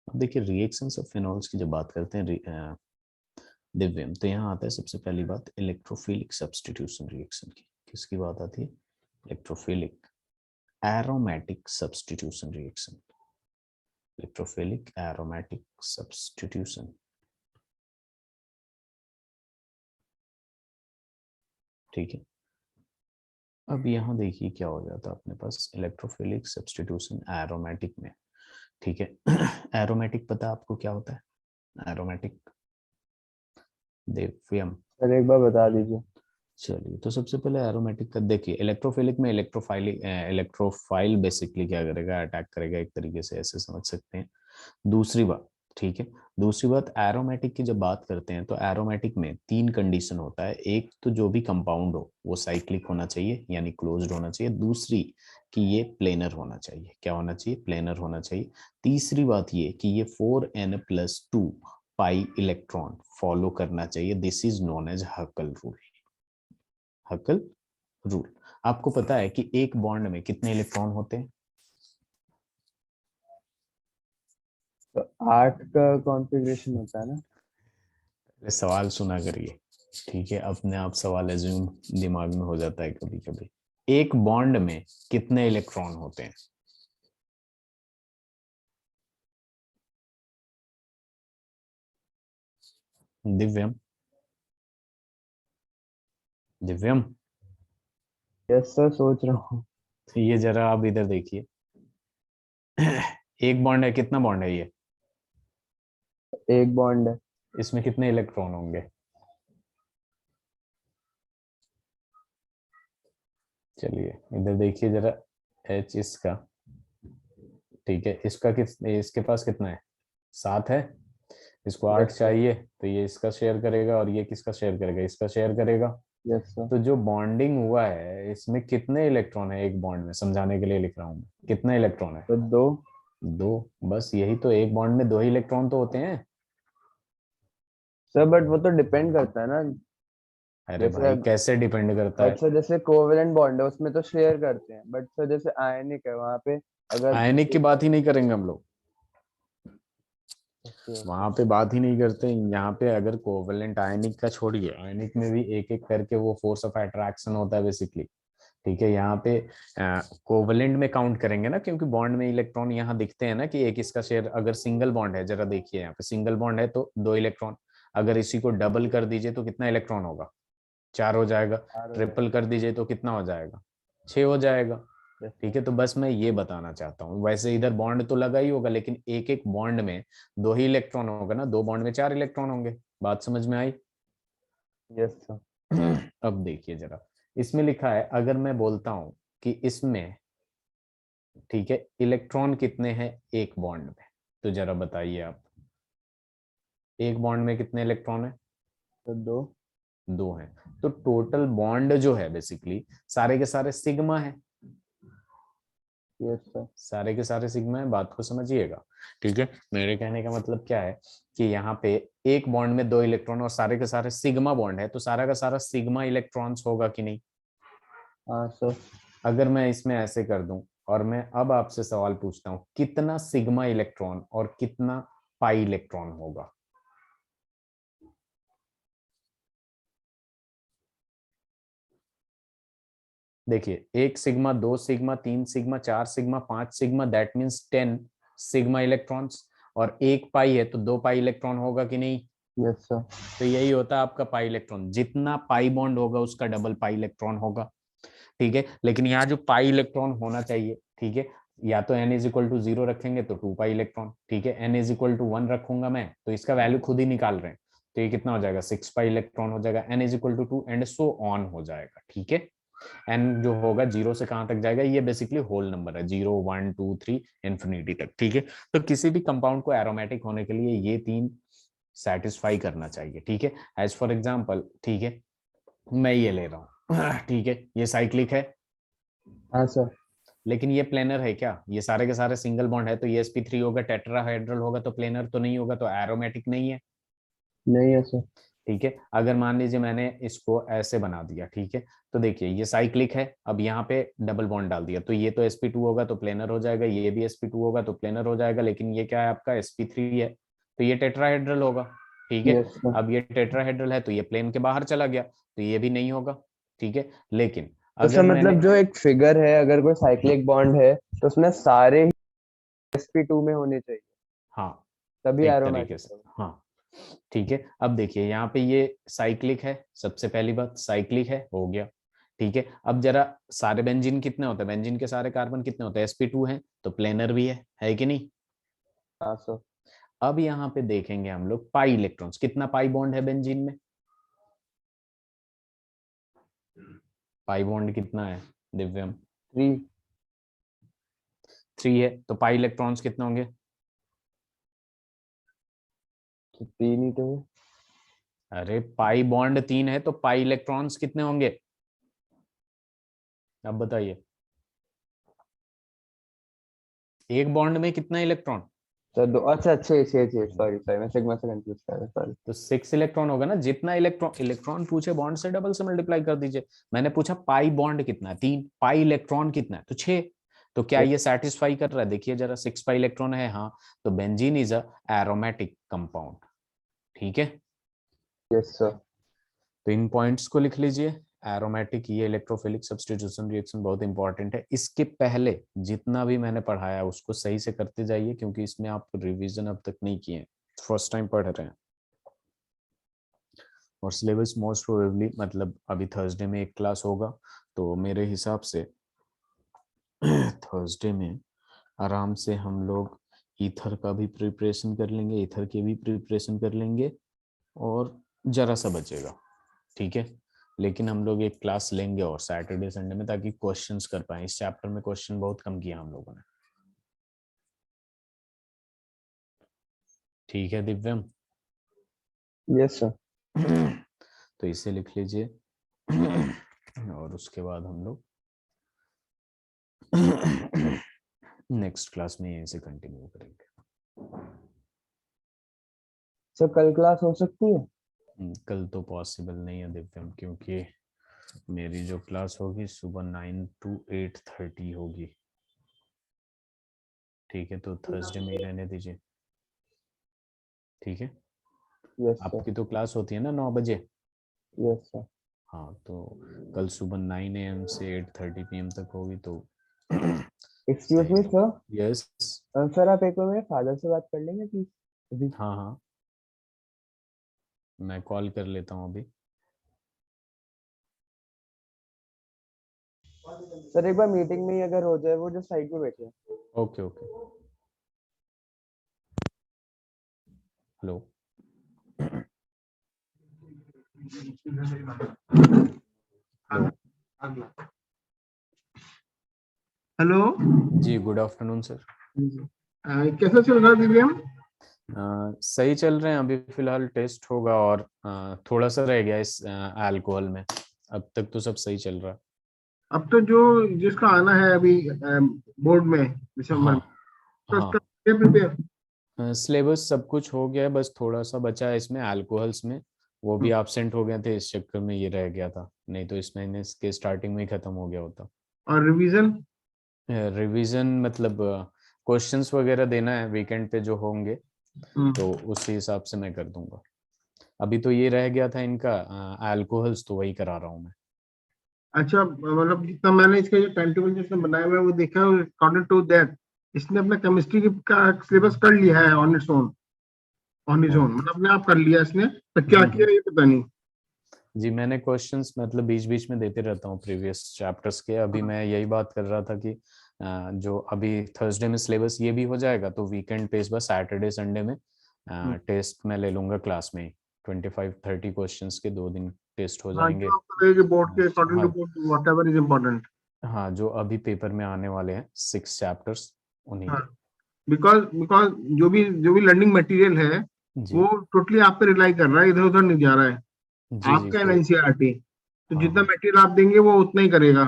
[SPEAKER 1] अब देखिए रिएक्शंस ऑफ फेनॉल्स की जब बात करते हैं दिव्यम, तो यहाँ आता है सबसे पहली बात इलेक्ट्रोफिलिक सब्स्टिट्यूशन रिएक्शन की। किसकी बात आती है, electrophilic aromatic substitution reaction, electrophilic aromatic substitution. ठीक है, अब यहाँ देखिए क्या हो जाता है अपने पास, इलेक्ट्रोफिलिक सब्स्टिट्यूशन एरोमेटिक में। ठीक है, एरोमेटिक पता है आपको क्या होता है एरोमेटिक, दिव्यम?
[SPEAKER 2] सर एक बार बता दीजिए।
[SPEAKER 1] चलिए, तो सबसे पहले एरोमेटिक का देखिए, इलेक्ट्रोफिलिक में इलेक्ट्रोफाइल बेसिकली क्या करेगा, अटैक करेगा, एक तरीके से ऐसे समझ सकते हैं। दूसरी बात, ठीक है, दूसरी बात, एरोमेटिक की जब बात करते हैं तो एरोमेटिक में 3 कंडीशन होता है। एक तो जो भी कंपाउंड हो वो साइक्लिक होना चाहिए, यानी क्लोज्ड होना चाहिए। दूसरी कि ये प्लेनर होना चाहिए। क्या होना चाहिए? प्लेनर होना चाहिए। तीसरी बात ये कि ये 4n+2 पाई इलेक्ट्रॉन फॉलो करना चाहिए। This is known as Hückel rule. Hückel rule. आपको पता है कि एक बॉन्ड में कितने इलेक्ट्रॉन होते हैं?
[SPEAKER 2] तो 8 का कॉन्फ़िगरेशन होता है ना।
[SPEAKER 1] सवाल सुना करिए, ठीक है, अपने आप सवाल एज्यूम दिमाग में हो जाता है कभी कभी। एक बॉन्ड में कितने इलेक्ट्रॉन होते हैं? दिव्यम, दिव्यम,
[SPEAKER 2] यस सर, सोच रहा हूँ।
[SPEAKER 1] तो ये जरा आप इधर देखिए। एक बॉन्ड है, कितना बॉन्ड है ये?
[SPEAKER 2] एक बॉन्ड है।
[SPEAKER 1] इसमें कितने इलेक्ट्रॉन होंगे? चलिए इधर देखिए जरा, एच इसका, ठीक है, इसका इसके पास कितना है? 7 है। इसको 8
[SPEAKER 2] यस सर।
[SPEAKER 1] चाहिए, तो ये इसका शेयर करेगा, और ये किसका शेयर करेगा? इसका शेयर करेगा।
[SPEAKER 2] Yes sir.
[SPEAKER 1] तो जो बॉन्डिंग हुआ है इसमें कितने इलेक्ट्रॉन है एक बॉन्ड में, समझाने के लिए लिख रहा हूं मैं, कितना इलेक्ट्रॉन है?
[SPEAKER 2] तो 2।
[SPEAKER 1] 2। बस यही तो, एक बॉन्ड में 2 ही इलेक्ट्रॉन तो होते हैं।
[SPEAKER 2] सर बट वो तो डिपेंड करता है ना।
[SPEAKER 1] अरे
[SPEAKER 2] जैसे
[SPEAKER 1] भाई कैसे डिपेंड करता
[SPEAKER 2] बट
[SPEAKER 1] है?
[SPEAKER 2] सर जैसे कोवेलेंट बॉन्ड है उसमें तो शेयर करते हैं, बट सर जैसे आयनिक है वहां पे अगर
[SPEAKER 1] आयनिक की बात ही नहीं करेंगे हम लोग,
[SPEAKER 2] ओके ओके।
[SPEAKER 1] वहां पे बात ही नहीं करते। यहाँ पे अगर कोवलेंट, आयनिक का छोड़िए, आयनिक में भी एक एक करके वो फोर्स ऑफ अट्रैक्शन होता है बेसिकली, ठीक है। यहाँ पे कोवलेंट में काउंट करेंगे ना, क्योंकि बॉन्ड में इलेक्ट्रॉन यहाँ दिखते हैं ना, कि एक इसका शेयर, अगर सिंगल बॉन्ड है, जरा देखिए यहाँ पे सिंगल बॉन्ड है तो 2 इलेक्ट्रॉन, अगर इसी को डबल कर दीजिए तो कितना इलेक्ट्रॉन होगा? 4 हो जाएगा।
[SPEAKER 2] 4 हो
[SPEAKER 1] ट्रिपल कर दीजिए तो कितना हो जाएगा? 6 हो जाएगा।
[SPEAKER 2] जाएगा।
[SPEAKER 1] ठीक है, तो बस मैं ये बताना चाहता हूँ, वैसे इधर बॉन्ड तो लगा ही होगा, लेकिन एक एक बॉन्ड में 2 ही इलेक्ट्रॉन होगा ना, 2 बॉन्ड में 4 इलेक्ट्रॉन होंगे। बात समझ में आई?
[SPEAKER 2] Yes sir.
[SPEAKER 1] अब देखिए जरा, इसमें लिखा है, अगर मैं बोलता हूं कि इसमें, ठीक है, इलेक्ट्रॉन कितने हैं एक बॉन्ड में, तो जरा बताइए आप, एक बॉन्ड में कितने इलेक्ट्रॉन है?
[SPEAKER 2] तो 2।
[SPEAKER 1] 2 हैं। तो टोटल बॉन्ड जो है बेसिकली सारे के सारे सिग्मा है,
[SPEAKER 2] यस सर।
[SPEAKER 1] सारे के सारे सिग्मा है, बात को समझिएगा। ठीक है, मेरे कहने का मतलब क्या है कि यहाँ पे एक बॉन्ड में 2 इलेक्ट्रॉन और सारे के सारे सिग्मा बॉन्ड है, तो सारा का सारा सिग्मा इलेक्ट्रॉन्स होगा कि नहीं?
[SPEAKER 2] हाँ सर।
[SPEAKER 1] अगर मैं इसमें ऐसे कर दूं, और मैं अब आपसे सवाल पूछता हूं, कितना सिग्मा इलेक्ट्रॉन और कितना पाई इलेक्ट्रॉन होगा? देखिए, 1 sigma, 2 sigma, 3 sigma, 4 sigma, 5 sigma, that means 10 sigma electrons, और 1 पाई है तो 2 पाई इलेक्ट्रॉन होगा कि नहीं?
[SPEAKER 2] Yes sir.
[SPEAKER 1] तो यही होता है आपका पाई इलेक्ट्रॉन, जितना पाई बॉन्ड होगा उसका डबल पाई इलेक्ट्रॉन होगा। ठीक है, लेकिन यहाँ जो पाई इलेक्ट्रॉन होना चाहिए, ठीक है, या तो n=0 रखेंगे तो 2 पाई इलेक्ट्रॉन, ठीक है, n=1 रखूंगा मैं तो इसका वैल्यू खुद ही निकाल रहे हैं, तो ये कितना हो जाएगा? 6 पाई इलेक्ट्रॉन हो जाएगा, n=2 एंड सो ऑन हो जाएगा। ठीक है, एन जो होगा 0 से कहां तक जाएगा, ये बेसिकली होल नंबर है, 0 1 2 3 इंफिनिटी तक। ठीक है, तो किसी भी कंपाउंड को एरोमेटिक होने के लिए ये 3 सेटिस्फाई करना चाहिए। ठीक है, एज फॉर एग्जाम्पल, ठीक है, मैं ये ले रहा हूँ, ठीक है, ये साइक्लिक है,
[SPEAKER 2] हाँ सर।
[SPEAKER 1] लेकिन ये प्लेनर है क्या? ये सारे के सारे सिंगल बॉन्ड है, तो ये sp3 होगा, टेट्राहाइड्रल होगा, तो प्लेनर तो नहीं होगा, तो एरोमेटिक नहीं है।
[SPEAKER 2] नहीं है सर।
[SPEAKER 1] ठीक है, अगर मान लीजिए मैंने इसको ऐसे बना दिया, ठीक है, तो देखिए ये साइक्लिक है, अब यहाँ पे डबल बॉन्ड डाल दिया, तो ये तो sp2 होगा तो प्लेनर हो जाएगा, ये भी sp2 होगा तो प्लेनर हो जाएगा, लेकिन ये क्या है आपका? sp3 है, तो ये टेट्राहाइड्रल होगा। ठीक है,
[SPEAKER 2] यस सर।
[SPEAKER 1] अब ये टेट्राहाइड्रल है तो ये प्लेन के बाहर चला गया, तो ये भी नहीं होगा। ठीक है, लेकिन
[SPEAKER 2] तो सर
[SPEAKER 1] अगर मैंने,
[SPEAKER 2] मतलब जो एक फिगर है, अगर कोई साइक्लिक बॉन्ड है तो उसमें सारे ही sp2 में होने चाहिए,
[SPEAKER 1] हाँ,
[SPEAKER 2] तभी
[SPEAKER 1] एक तरीके
[SPEAKER 2] एरोमेटिक
[SPEAKER 1] से,
[SPEAKER 2] होगा।
[SPEAKER 1] हाँ, ठीक है, अब देखिए यहाँ पे ये साइक्लिक है, सबसे पहली बात साइक्लिक है, हो गया। ठीक है, अब जरा सारे बेंजीन कितने होते हैं, बेंजीन के सारे कार्बन कितने होते हैं? sp2 है, तो प्लेनर भी है कि नहीं?
[SPEAKER 2] हाँ सर।
[SPEAKER 1] अब यहाँ पे देखेंगे हम लोग पाई इलेक्ट्रॉन्स, कितना पाई बॉन्ड है बेंजीन में? पाई बॉन्ड कितना है दिव्यम?
[SPEAKER 2] 3।
[SPEAKER 1] 3 है, तो पाई इलेक्ट्रॉन्स कितने होंगे?
[SPEAKER 2] तो 3 ही तो है।
[SPEAKER 1] अरे पाई बॉन्ड 3 है तो पाई इलेक्ट्रॉन्स कितने होंगे? अब बताइए, एक बॉन्ड में कितना इलेक्ट्रॉन?
[SPEAKER 2] सर दो, अच्छा 6 सॉरी सॉरी, मैं सिग्मा से कंफ्यूज कर रहा, सॉरी।
[SPEAKER 1] तो 6 इलेक्ट्रॉन होगा ना, जितना इलेक्ट्रॉन इलेक्ट्रॉन पूछे बॉन्ड से डबल से मल्टीप्लाई कर दीजिए। मैंने पूछा पाई बॉन्ड कितना है, 3, पाई इलेक्ट्रॉन कितना है, तो 6। तो क्या ये सेटिस्फाई कर रहा है? देखिए जरा, 6 पाई इलेक्ट्रॉन है, हाँ। तो benzene is a aromatic compound, ठीक है।
[SPEAKER 2] Yes sir.
[SPEAKER 1] तो इन पॉइंट्स को लिख लीजिए। एरोमेटिक, ये इलेक्ट्रोफिलिक सब्स्टिट्यूशन रिएक्शन बहुत इंपॉर्टेंट है। इसके पहले जितना भी मैंने पढ़ाया उसको सही से करते जाइए, क्योंकि इसमें आप रिवीजन अब तक नहीं किए, फर्स्ट टाइम पढ़ रहे हैं। और सिलेबस मोस्ट प्रोबेबली, मतलब अभी थर्सडे में एक क्लास होगा, तो मेरे हिसाब से थर्सडे में आराम से हम लोग ईथर का भी प्रिपरेशन कर लेंगे, ईथर के भी प्रिपरेशन कर लेंगे, और जरा सा बचेगा, ठीक है। लेकिन हम लोग एक क्लास लेंगे और सैटरडे संडे में, ताकि क्वेश्चंस कर पाए। इस चैप्टर में क्वेश्चन बहुत कम किया हम लोगों ने, ठीक है दिव्यम?
[SPEAKER 2] Yes sir.
[SPEAKER 1] तो इसे लिख लीजिए और उसके बाद हम लोग नेक्स्ट क्लास में यहीं से कंटिन्यू करेंगे।
[SPEAKER 2] सर कल क्लास हो सकती है?
[SPEAKER 1] कल तो पॉसिबल नहीं है दिव्यम, क्योंकि मेरी जो क्लास होगी सुबह 9 to 8:30 होगी, ठीक है। तो थर्सडे में ही रहने दीजिए, ठीक है।
[SPEAKER 2] Yes sir.
[SPEAKER 1] आपकी तो क्लास होती है ना 9 बजे?
[SPEAKER 2] Yes sir.
[SPEAKER 1] हाँ, तो कल सुबह 9 AM से 8:30 PM तक होगी, तो
[SPEAKER 2] एक्सक्यूज
[SPEAKER 1] सही
[SPEAKER 2] मी
[SPEAKER 1] रहेगा।
[SPEAKER 2] सर।
[SPEAKER 1] यस।
[SPEAKER 2] सर आप एक बार मेरे फादर से बात कर लेंगे प्लीज अभी?
[SPEAKER 1] हाँ हाँ, मैं कॉल कर लेता हूँ अभी।
[SPEAKER 2] सर एक बार मीटिंग में ही अगर हो जाए, वो जो साइड में बैठे हैं।
[SPEAKER 1] Okay okay. Hello. Hello.
[SPEAKER 3] Hello.
[SPEAKER 1] जी, गुड आफ्टरनून सर।
[SPEAKER 3] कैसा चल रहा है दिव्यम?
[SPEAKER 1] सही चल रहे हैं। अभी फिलहाल टेस्ट होगा, और थोड़ा सा रह गया इस अल्कोहल में। अब तक तो सब सही चल रहा है।
[SPEAKER 3] अब तो जो जिसका आना है अभी बोर्ड में दिसंबर
[SPEAKER 1] हाँ
[SPEAKER 3] में, तो
[SPEAKER 1] हाँ,
[SPEAKER 3] उसका प्रिपेयर।
[SPEAKER 1] सिलेबस सब कुछ हो गया है, बस थोड़ा सा बचा है इसमें अल्कोहल्स में। वो भी एब्सेंट हो गए थे, इस चक्कर में ये रह गया था, नहीं तो इस महीने के स्टार्टिंग में ही खत्म हो गया होता।
[SPEAKER 3] और रिवीजन।
[SPEAKER 1] रिवीजन मतलब क्वेश्चंस वगैरह देना है वीकेंड पे जो होंगे, तो उसी हिसाब से मैं कर दूंगा। अभी तो ये रह गया था इनका अल्कोहल्स, तो वही करा रहा हूँ मैं।
[SPEAKER 3] अच्छा, मतलब जितना मैंने इसका जो टाइम टेबल जिसने बनाया हुआ है वो देखा, अकॉर्डिंग टू दैट इसने अपना केमिस्ट्री का सिलेबस कर लिया है on its own. On its own
[SPEAKER 1] okay.
[SPEAKER 3] मतलब अपने आप कर लिया इसने, तो क्या किया ये पता नहीं।
[SPEAKER 1] जी, मैंने क्वेश्चंस मतलब बीच बीच में देते रहता हूँ प्रीवियस चैप्टर्स के। अभी मैं यही बात कर रहा था कि जो अभी थर्सडे में सिलेबस ये भी हो जाएगा, तो वीकेंड पे इस बार सैटरडे संडे में टेस्ट मैं ले लूंगा क्लास में ही। 25-30 क्वेश्चंस के 2 दिन टेस्ट हो
[SPEAKER 3] हाँ,
[SPEAKER 1] जाएंगे।
[SPEAKER 3] जो आपको रहेगी बोर्ड के अकॉर्डिंग टू
[SPEAKER 1] हाँ
[SPEAKER 3] board, what ever is important.
[SPEAKER 1] हाँ, जो अभी पेपर में आने वाले हैं 6 चैप्टर्स, उन्हीं
[SPEAKER 3] हाँ,
[SPEAKER 1] के।
[SPEAKER 3] बिकॉज बिकॉज जो भी लर्निंग मटेरियल है
[SPEAKER 1] जी
[SPEAKER 3] वो टोटली आप पे रिलाई कर रहा है, इधर उधर नहीं जा रहा है।
[SPEAKER 1] जी जी,
[SPEAKER 3] आपका
[SPEAKER 1] कोई।
[SPEAKER 3] एनसीईआरटी, तो
[SPEAKER 1] हाँ
[SPEAKER 3] जितना
[SPEAKER 1] हाँ।
[SPEAKER 3] मटेरियल आप देंगे वो उतना ही करेगा।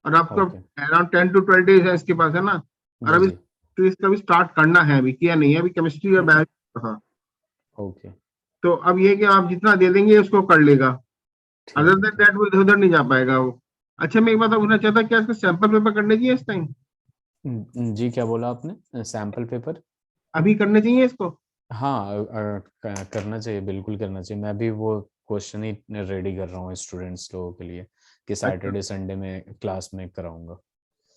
[SPEAKER 3] और आपका
[SPEAKER 1] ओके।
[SPEAKER 3] अराउंड 10 to 12 डेज है इसके पास, है ना? और
[SPEAKER 1] जी
[SPEAKER 3] अभी
[SPEAKER 1] जी।
[SPEAKER 3] तो इसका भी स्टार्ट करना है, अभी किया नहीं है, अभी केमिस्ट्री और बायोलॉजी था।
[SPEAKER 1] ओके।
[SPEAKER 3] तो अब ये है कि आप जितना दे देंगे उसको कर लेगा। अदर
[SPEAKER 1] ठीक है
[SPEAKER 3] देन
[SPEAKER 1] ठीक।
[SPEAKER 3] दैट वो इधर उधर नहीं जा पाएगा वो। अच्छा, मैं एक बात पूछना चाहता, क्या इसका सैंपल पेपर करने चाहिए इस टाइम?
[SPEAKER 1] जी, क्या बोला आपने? Sample paper?
[SPEAKER 3] अभी करने चाहिए इसको?
[SPEAKER 1] हाँ, करना चाहिए, बिल्कुल करना चाहिए। मैं भी वो क्वेश्चन ही रेडी कर रहा हूँ स्टूडेंट्स लोगों के लिए, कि
[SPEAKER 3] अच्छा।
[SPEAKER 1] सैटरडे संडे में क्लास में कराऊंगा।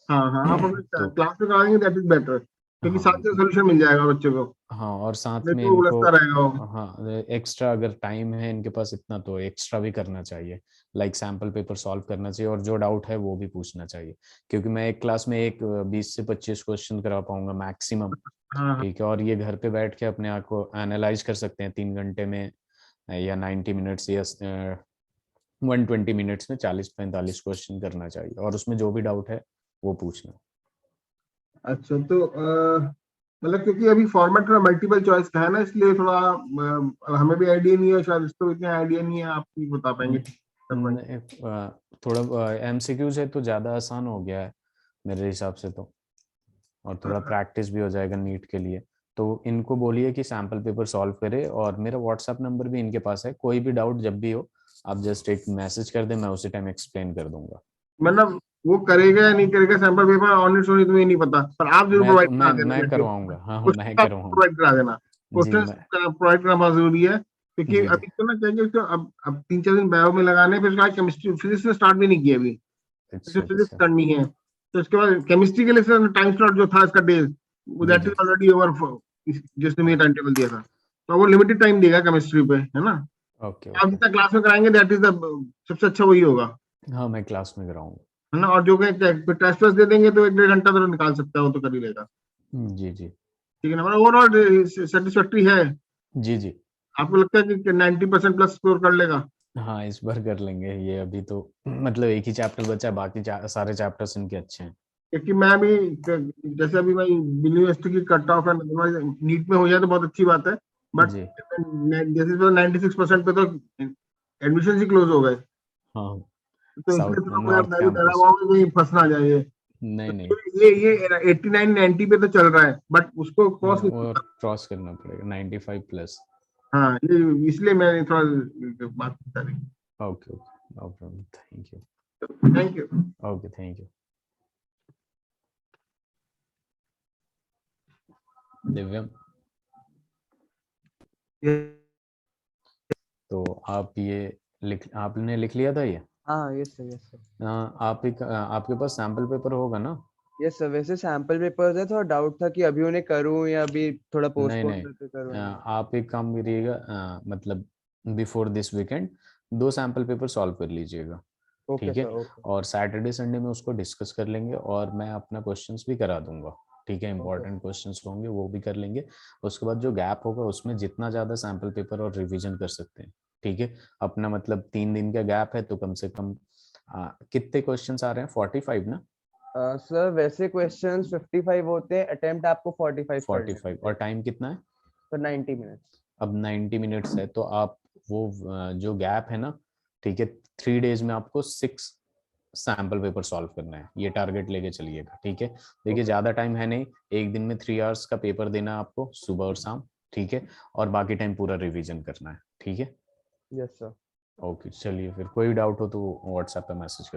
[SPEAKER 3] हाँ हाँ, आप अगर
[SPEAKER 1] तो
[SPEAKER 3] क्लास में कराएंगे दैट इज बेटर, क्योंकि
[SPEAKER 1] हाँ
[SPEAKER 3] साथ में सोल्यूशन मिल जाएगा बच्चों को,
[SPEAKER 1] हाँ, और साथ
[SPEAKER 3] नहीं
[SPEAKER 1] में
[SPEAKER 3] तो
[SPEAKER 1] इनको,
[SPEAKER 3] उलझता रहेगा वो।
[SPEAKER 1] हाँ, एक्स्ट्रा अगर टाइम है इनके पास इतना, तो एक्स्ट्रा भी करना चाहिए। लाइक सैंपल पेपर सॉल्व करना चाहिए, और जो डाउट है वो भी पूछना चाहिए, क्योंकि मैं एक क्लास में एक 20 से 25 क्वेश्चन करा पाऊंगा मैक्सिमम।
[SPEAKER 3] हाँ हाँ।
[SPEAKER 1] ठीक है, और ये घर पे बैठ के अपने आप को एनालाइज कर सकते हैं 3 घंटे में, या 90 मिनट्स, या 120 मिनट्स में 40-45 क्वेश्चन करना चाहिए, और उसमें जो भी डाउट है वो पूछना।
[SPEAKER 3] अच्छा, तो मतलब क्योंकि अभी फॉर्मेट में मल्टीपल चॉइस का है ना, इसलिए थोड़ा हमें भी आइडिया नहीं है, शायद इसको इतना आइडिया नहीं है, आप ही बता पाएंगे।
[SPEAKER 1] थोड़ा एमसीक्यूज है तो ज्यादा आसान हो गया है मेरे हिसाब से तो, और थोड़ा प्रैक्टिस भी हो जाएगा नीट के लिए। तो इनको बोलिए कि सैम्पल पेपर सॉल्व करे, और मेरा व्हाट्सएप नंबर भी इनके पास है, कोई भी डाउट जब भी हो आप जस्ट एक मैसेज कर दे, मैं उसी टाइम एक्सप्लेन कर दूंगा।
[SPEAKER 3] मतलब वो करेगा या नहीं करेगा sample paper on its own तुम्हें नहीं पता, पर आप जरूर
[SPEAKER 1] मैं
[SPEAKER 3] प्रोवाइड
[SPEAKER 1] तो
[SPEAKER 3] करा देना,
[SPEAKER 1] मैं
[SPEAKER 3] क्योंकि
[SPEAKER 1] करवाऊंगा, हाँ मैं
[SPEAKER 3] क्वेश्चन आप
[SPEAKER 1] करवाऊंगा।
[SPEAKER 3] प्रोवाइड करा देना,
[SPEAKER 1] जी
[SPEAKER 3] क्वेश्चन
[SPEAKER 1] मैं
[SPEAKER 3] प्रोवाइड करना बहुत जरूरी है, क्योंकि
[SPEAKER 1] जी जी
[SPEAKER 3] अभी तो ना चाहिए तो अब 3-4 दिन बायो में लगाने, फिर उसके बाद केमिस्ट्री फिजिक्स में स्टार्ट भी नहीं किया अभी,
[SPEAKER 1] अच्छा
[SPEAKER 3] फिजिक्स
[SPEAKER 1] अच्छा।
[SPEAKER 3] करनी है, तो उसके बाद केमिस्ट्री के लिए टाइम स्लॉट जो था इसका डे,
[SPEAKER 1] जी
[SPEAKER 3] दैट
[SPEAKER 1] जी
[SPEAKER 3] इज ऑलरेडी ओवर, जिसने मुझे टाइम टेबल दिया था, तो वो लिमिटेड टाइम देगा केमिस्ट्री पे, है ना।
[SPEAKER 1] ओके
[SPEAKER 3] आप
[SPEAKER 1] ओके।
[SPEAKER 3] जितना क्लास में कराएंगे दैट इज द सबसे अच्छा वही होगा,
[SPEAKER 1] हाँ मैं क्लास में कराऊंगा।
[SPEAKER 3] है ना। और जो टेस्ट वेस्ट दे देंगे तो 1-1.5 घंटा तो निकाल सकता है, वो तो कर ही लेगा।
[SPEAKER 1] जी जी
[SPEAKER 3] ठीक है ना, मतलब ओवरऑल सेटिस्फैक्ट्री है।
[SPEAKER 1] जी जी।
[SPEAKER 3] आपको लगता है कि 90% प्लस स्कोर कर लेगा?
[SPEAKER 1] हाँ इस बार कर लेंगे ये, अभी तो मतलब एक ही चैप्टर बचा है, बाकी सारे चैप्टर्स इनके अच्छे हैं।
[SPEAKER 3] क्योंकि मैं भी जैसे अभी मैं यूनिवर्सिटी की कट ऑफ है, नीट में हो जाए तो बहुत अच्छी बात है, बट
[SPEAKER 1] जी
[SPEAKER 3] जैसे तो 96% पे तो एडमिशन ही क्लोज हो गए,
[SPEAKER 1] हाँ।
[SPEAKER 3] तो इसलिए
[SPEAKER 1] साउथ में
[SPEAKER 3] थोड़ा
[SPEAKER 1] नॉर्थ
[SPEAKER 3] मैं भी डरा
[SPEAKER 1] कैंपस।
[SPEAKER 3] हुआ हूँ कि कहीं फंस ना जाए ये।
[SPEAKER 1] नहीं नहीं,
[SPEAKER 3] तो ये 89-90 पे तो चल रहा है, बट उसको क्रॉस नहीं
[SPEAKER 1] और
[SPEAKER 3] करता।
[SPEAKER 1] क्रॉस करना पड़ेगा 95 प्लस।
[SPEAKER 3] हाँ, ये इसलिए मैंने थोड़ा बात करी।
[SPEAKER 1] Okay okay, no problem, thank you.
[SPEAKER 3] Thank you.
[SPEAKER 1] Okay thank you. Divyam, तो आप ये आपने लिख लिया था ये?
[SPEAKER 2] हाँ यस सर, यस सर।
[SPEAKER 1] आपके पास सैम्पल पेपर होगा ना?
[SPEAKER 2] यस सर, वैसे सैंपल पेपर्स है, थोड़ा डाउट था कि अभी उन्हें करूँ या अभी थोड़ा
[SPEAKER 1] नहीं
[SPEAKER 2] पोस्टपोन
[SPEAKER 1] नहीं,
[SPEAKER 2] करके करूँ।
[SPEAKER 1] आप एक काम करिएगा, मतलब before this weekend 2 sample paper solve कर लीजिएगा,
[SPEAKER 2] ओके
[SPEAKER 1] ठीक
[SPEAKER 2] सर,
[SPEAKER 1] है।
[SPEAKER 2] ओके
[SPEAKER 1] और सैटरडे संडे में उसको डिस्कस कर लेंगे, और मैं अपना क्वेश्चंस भी करा दूंगा, ठीक है।
[SPEAKER 2] ओके।
[SPEAKER 1] इंपॉर्टेंट क्वेश्चंस होंगे वो भी कर लेंगे। उसके बाद जो गैप होगा उसमें जितना ज़्यादा सैम्पल पेपर और रिवीजन कर सकते हैं, ठीक है। अपना मतलब 3 दिन का गैप है तो कम से कम कितने क्वेश्चंस आ रहे हैं? 45 ना?
[SPEAKER 2] सर वैसे क्वेश्चंस 55 होते हैं, अटेम्प्ट आपको 45 करने
[SPEAKER 1] 45,
[SPEAKER 2] होते
[SPEAKER 1] और
[SPEAKER 2] हैं।
[SPEAKER 1] टाइम कितना है?
[SPEAKER 2] तो 90 मिनट्स।
[SPEAKER 1] अब 90 मिनट्स है तो आप वो जो गैप है ना, ठीक है, 3 डेज में आपको 6 सैम्पल पेपर सॉल्व करना है, ये टारगेट लेके चलिएगा, ठीक है। देखिए
[SPEAKER 2] ओके।
[SPEAKER 1] ज्यादा टाइम है नहीं, एक दिन में 3 आवर्स का पेपर देना है आपको, सुबह और शाम, ठीक है। और बाकी टाइम पूरा रिवीजन करना है, ठीक है।
[SPEAKER 2] Yes sir.
[SPEAKER 1] ओके चलिए, फिर कोई डाउट हो तो व्हाट्सएप पे मैसेज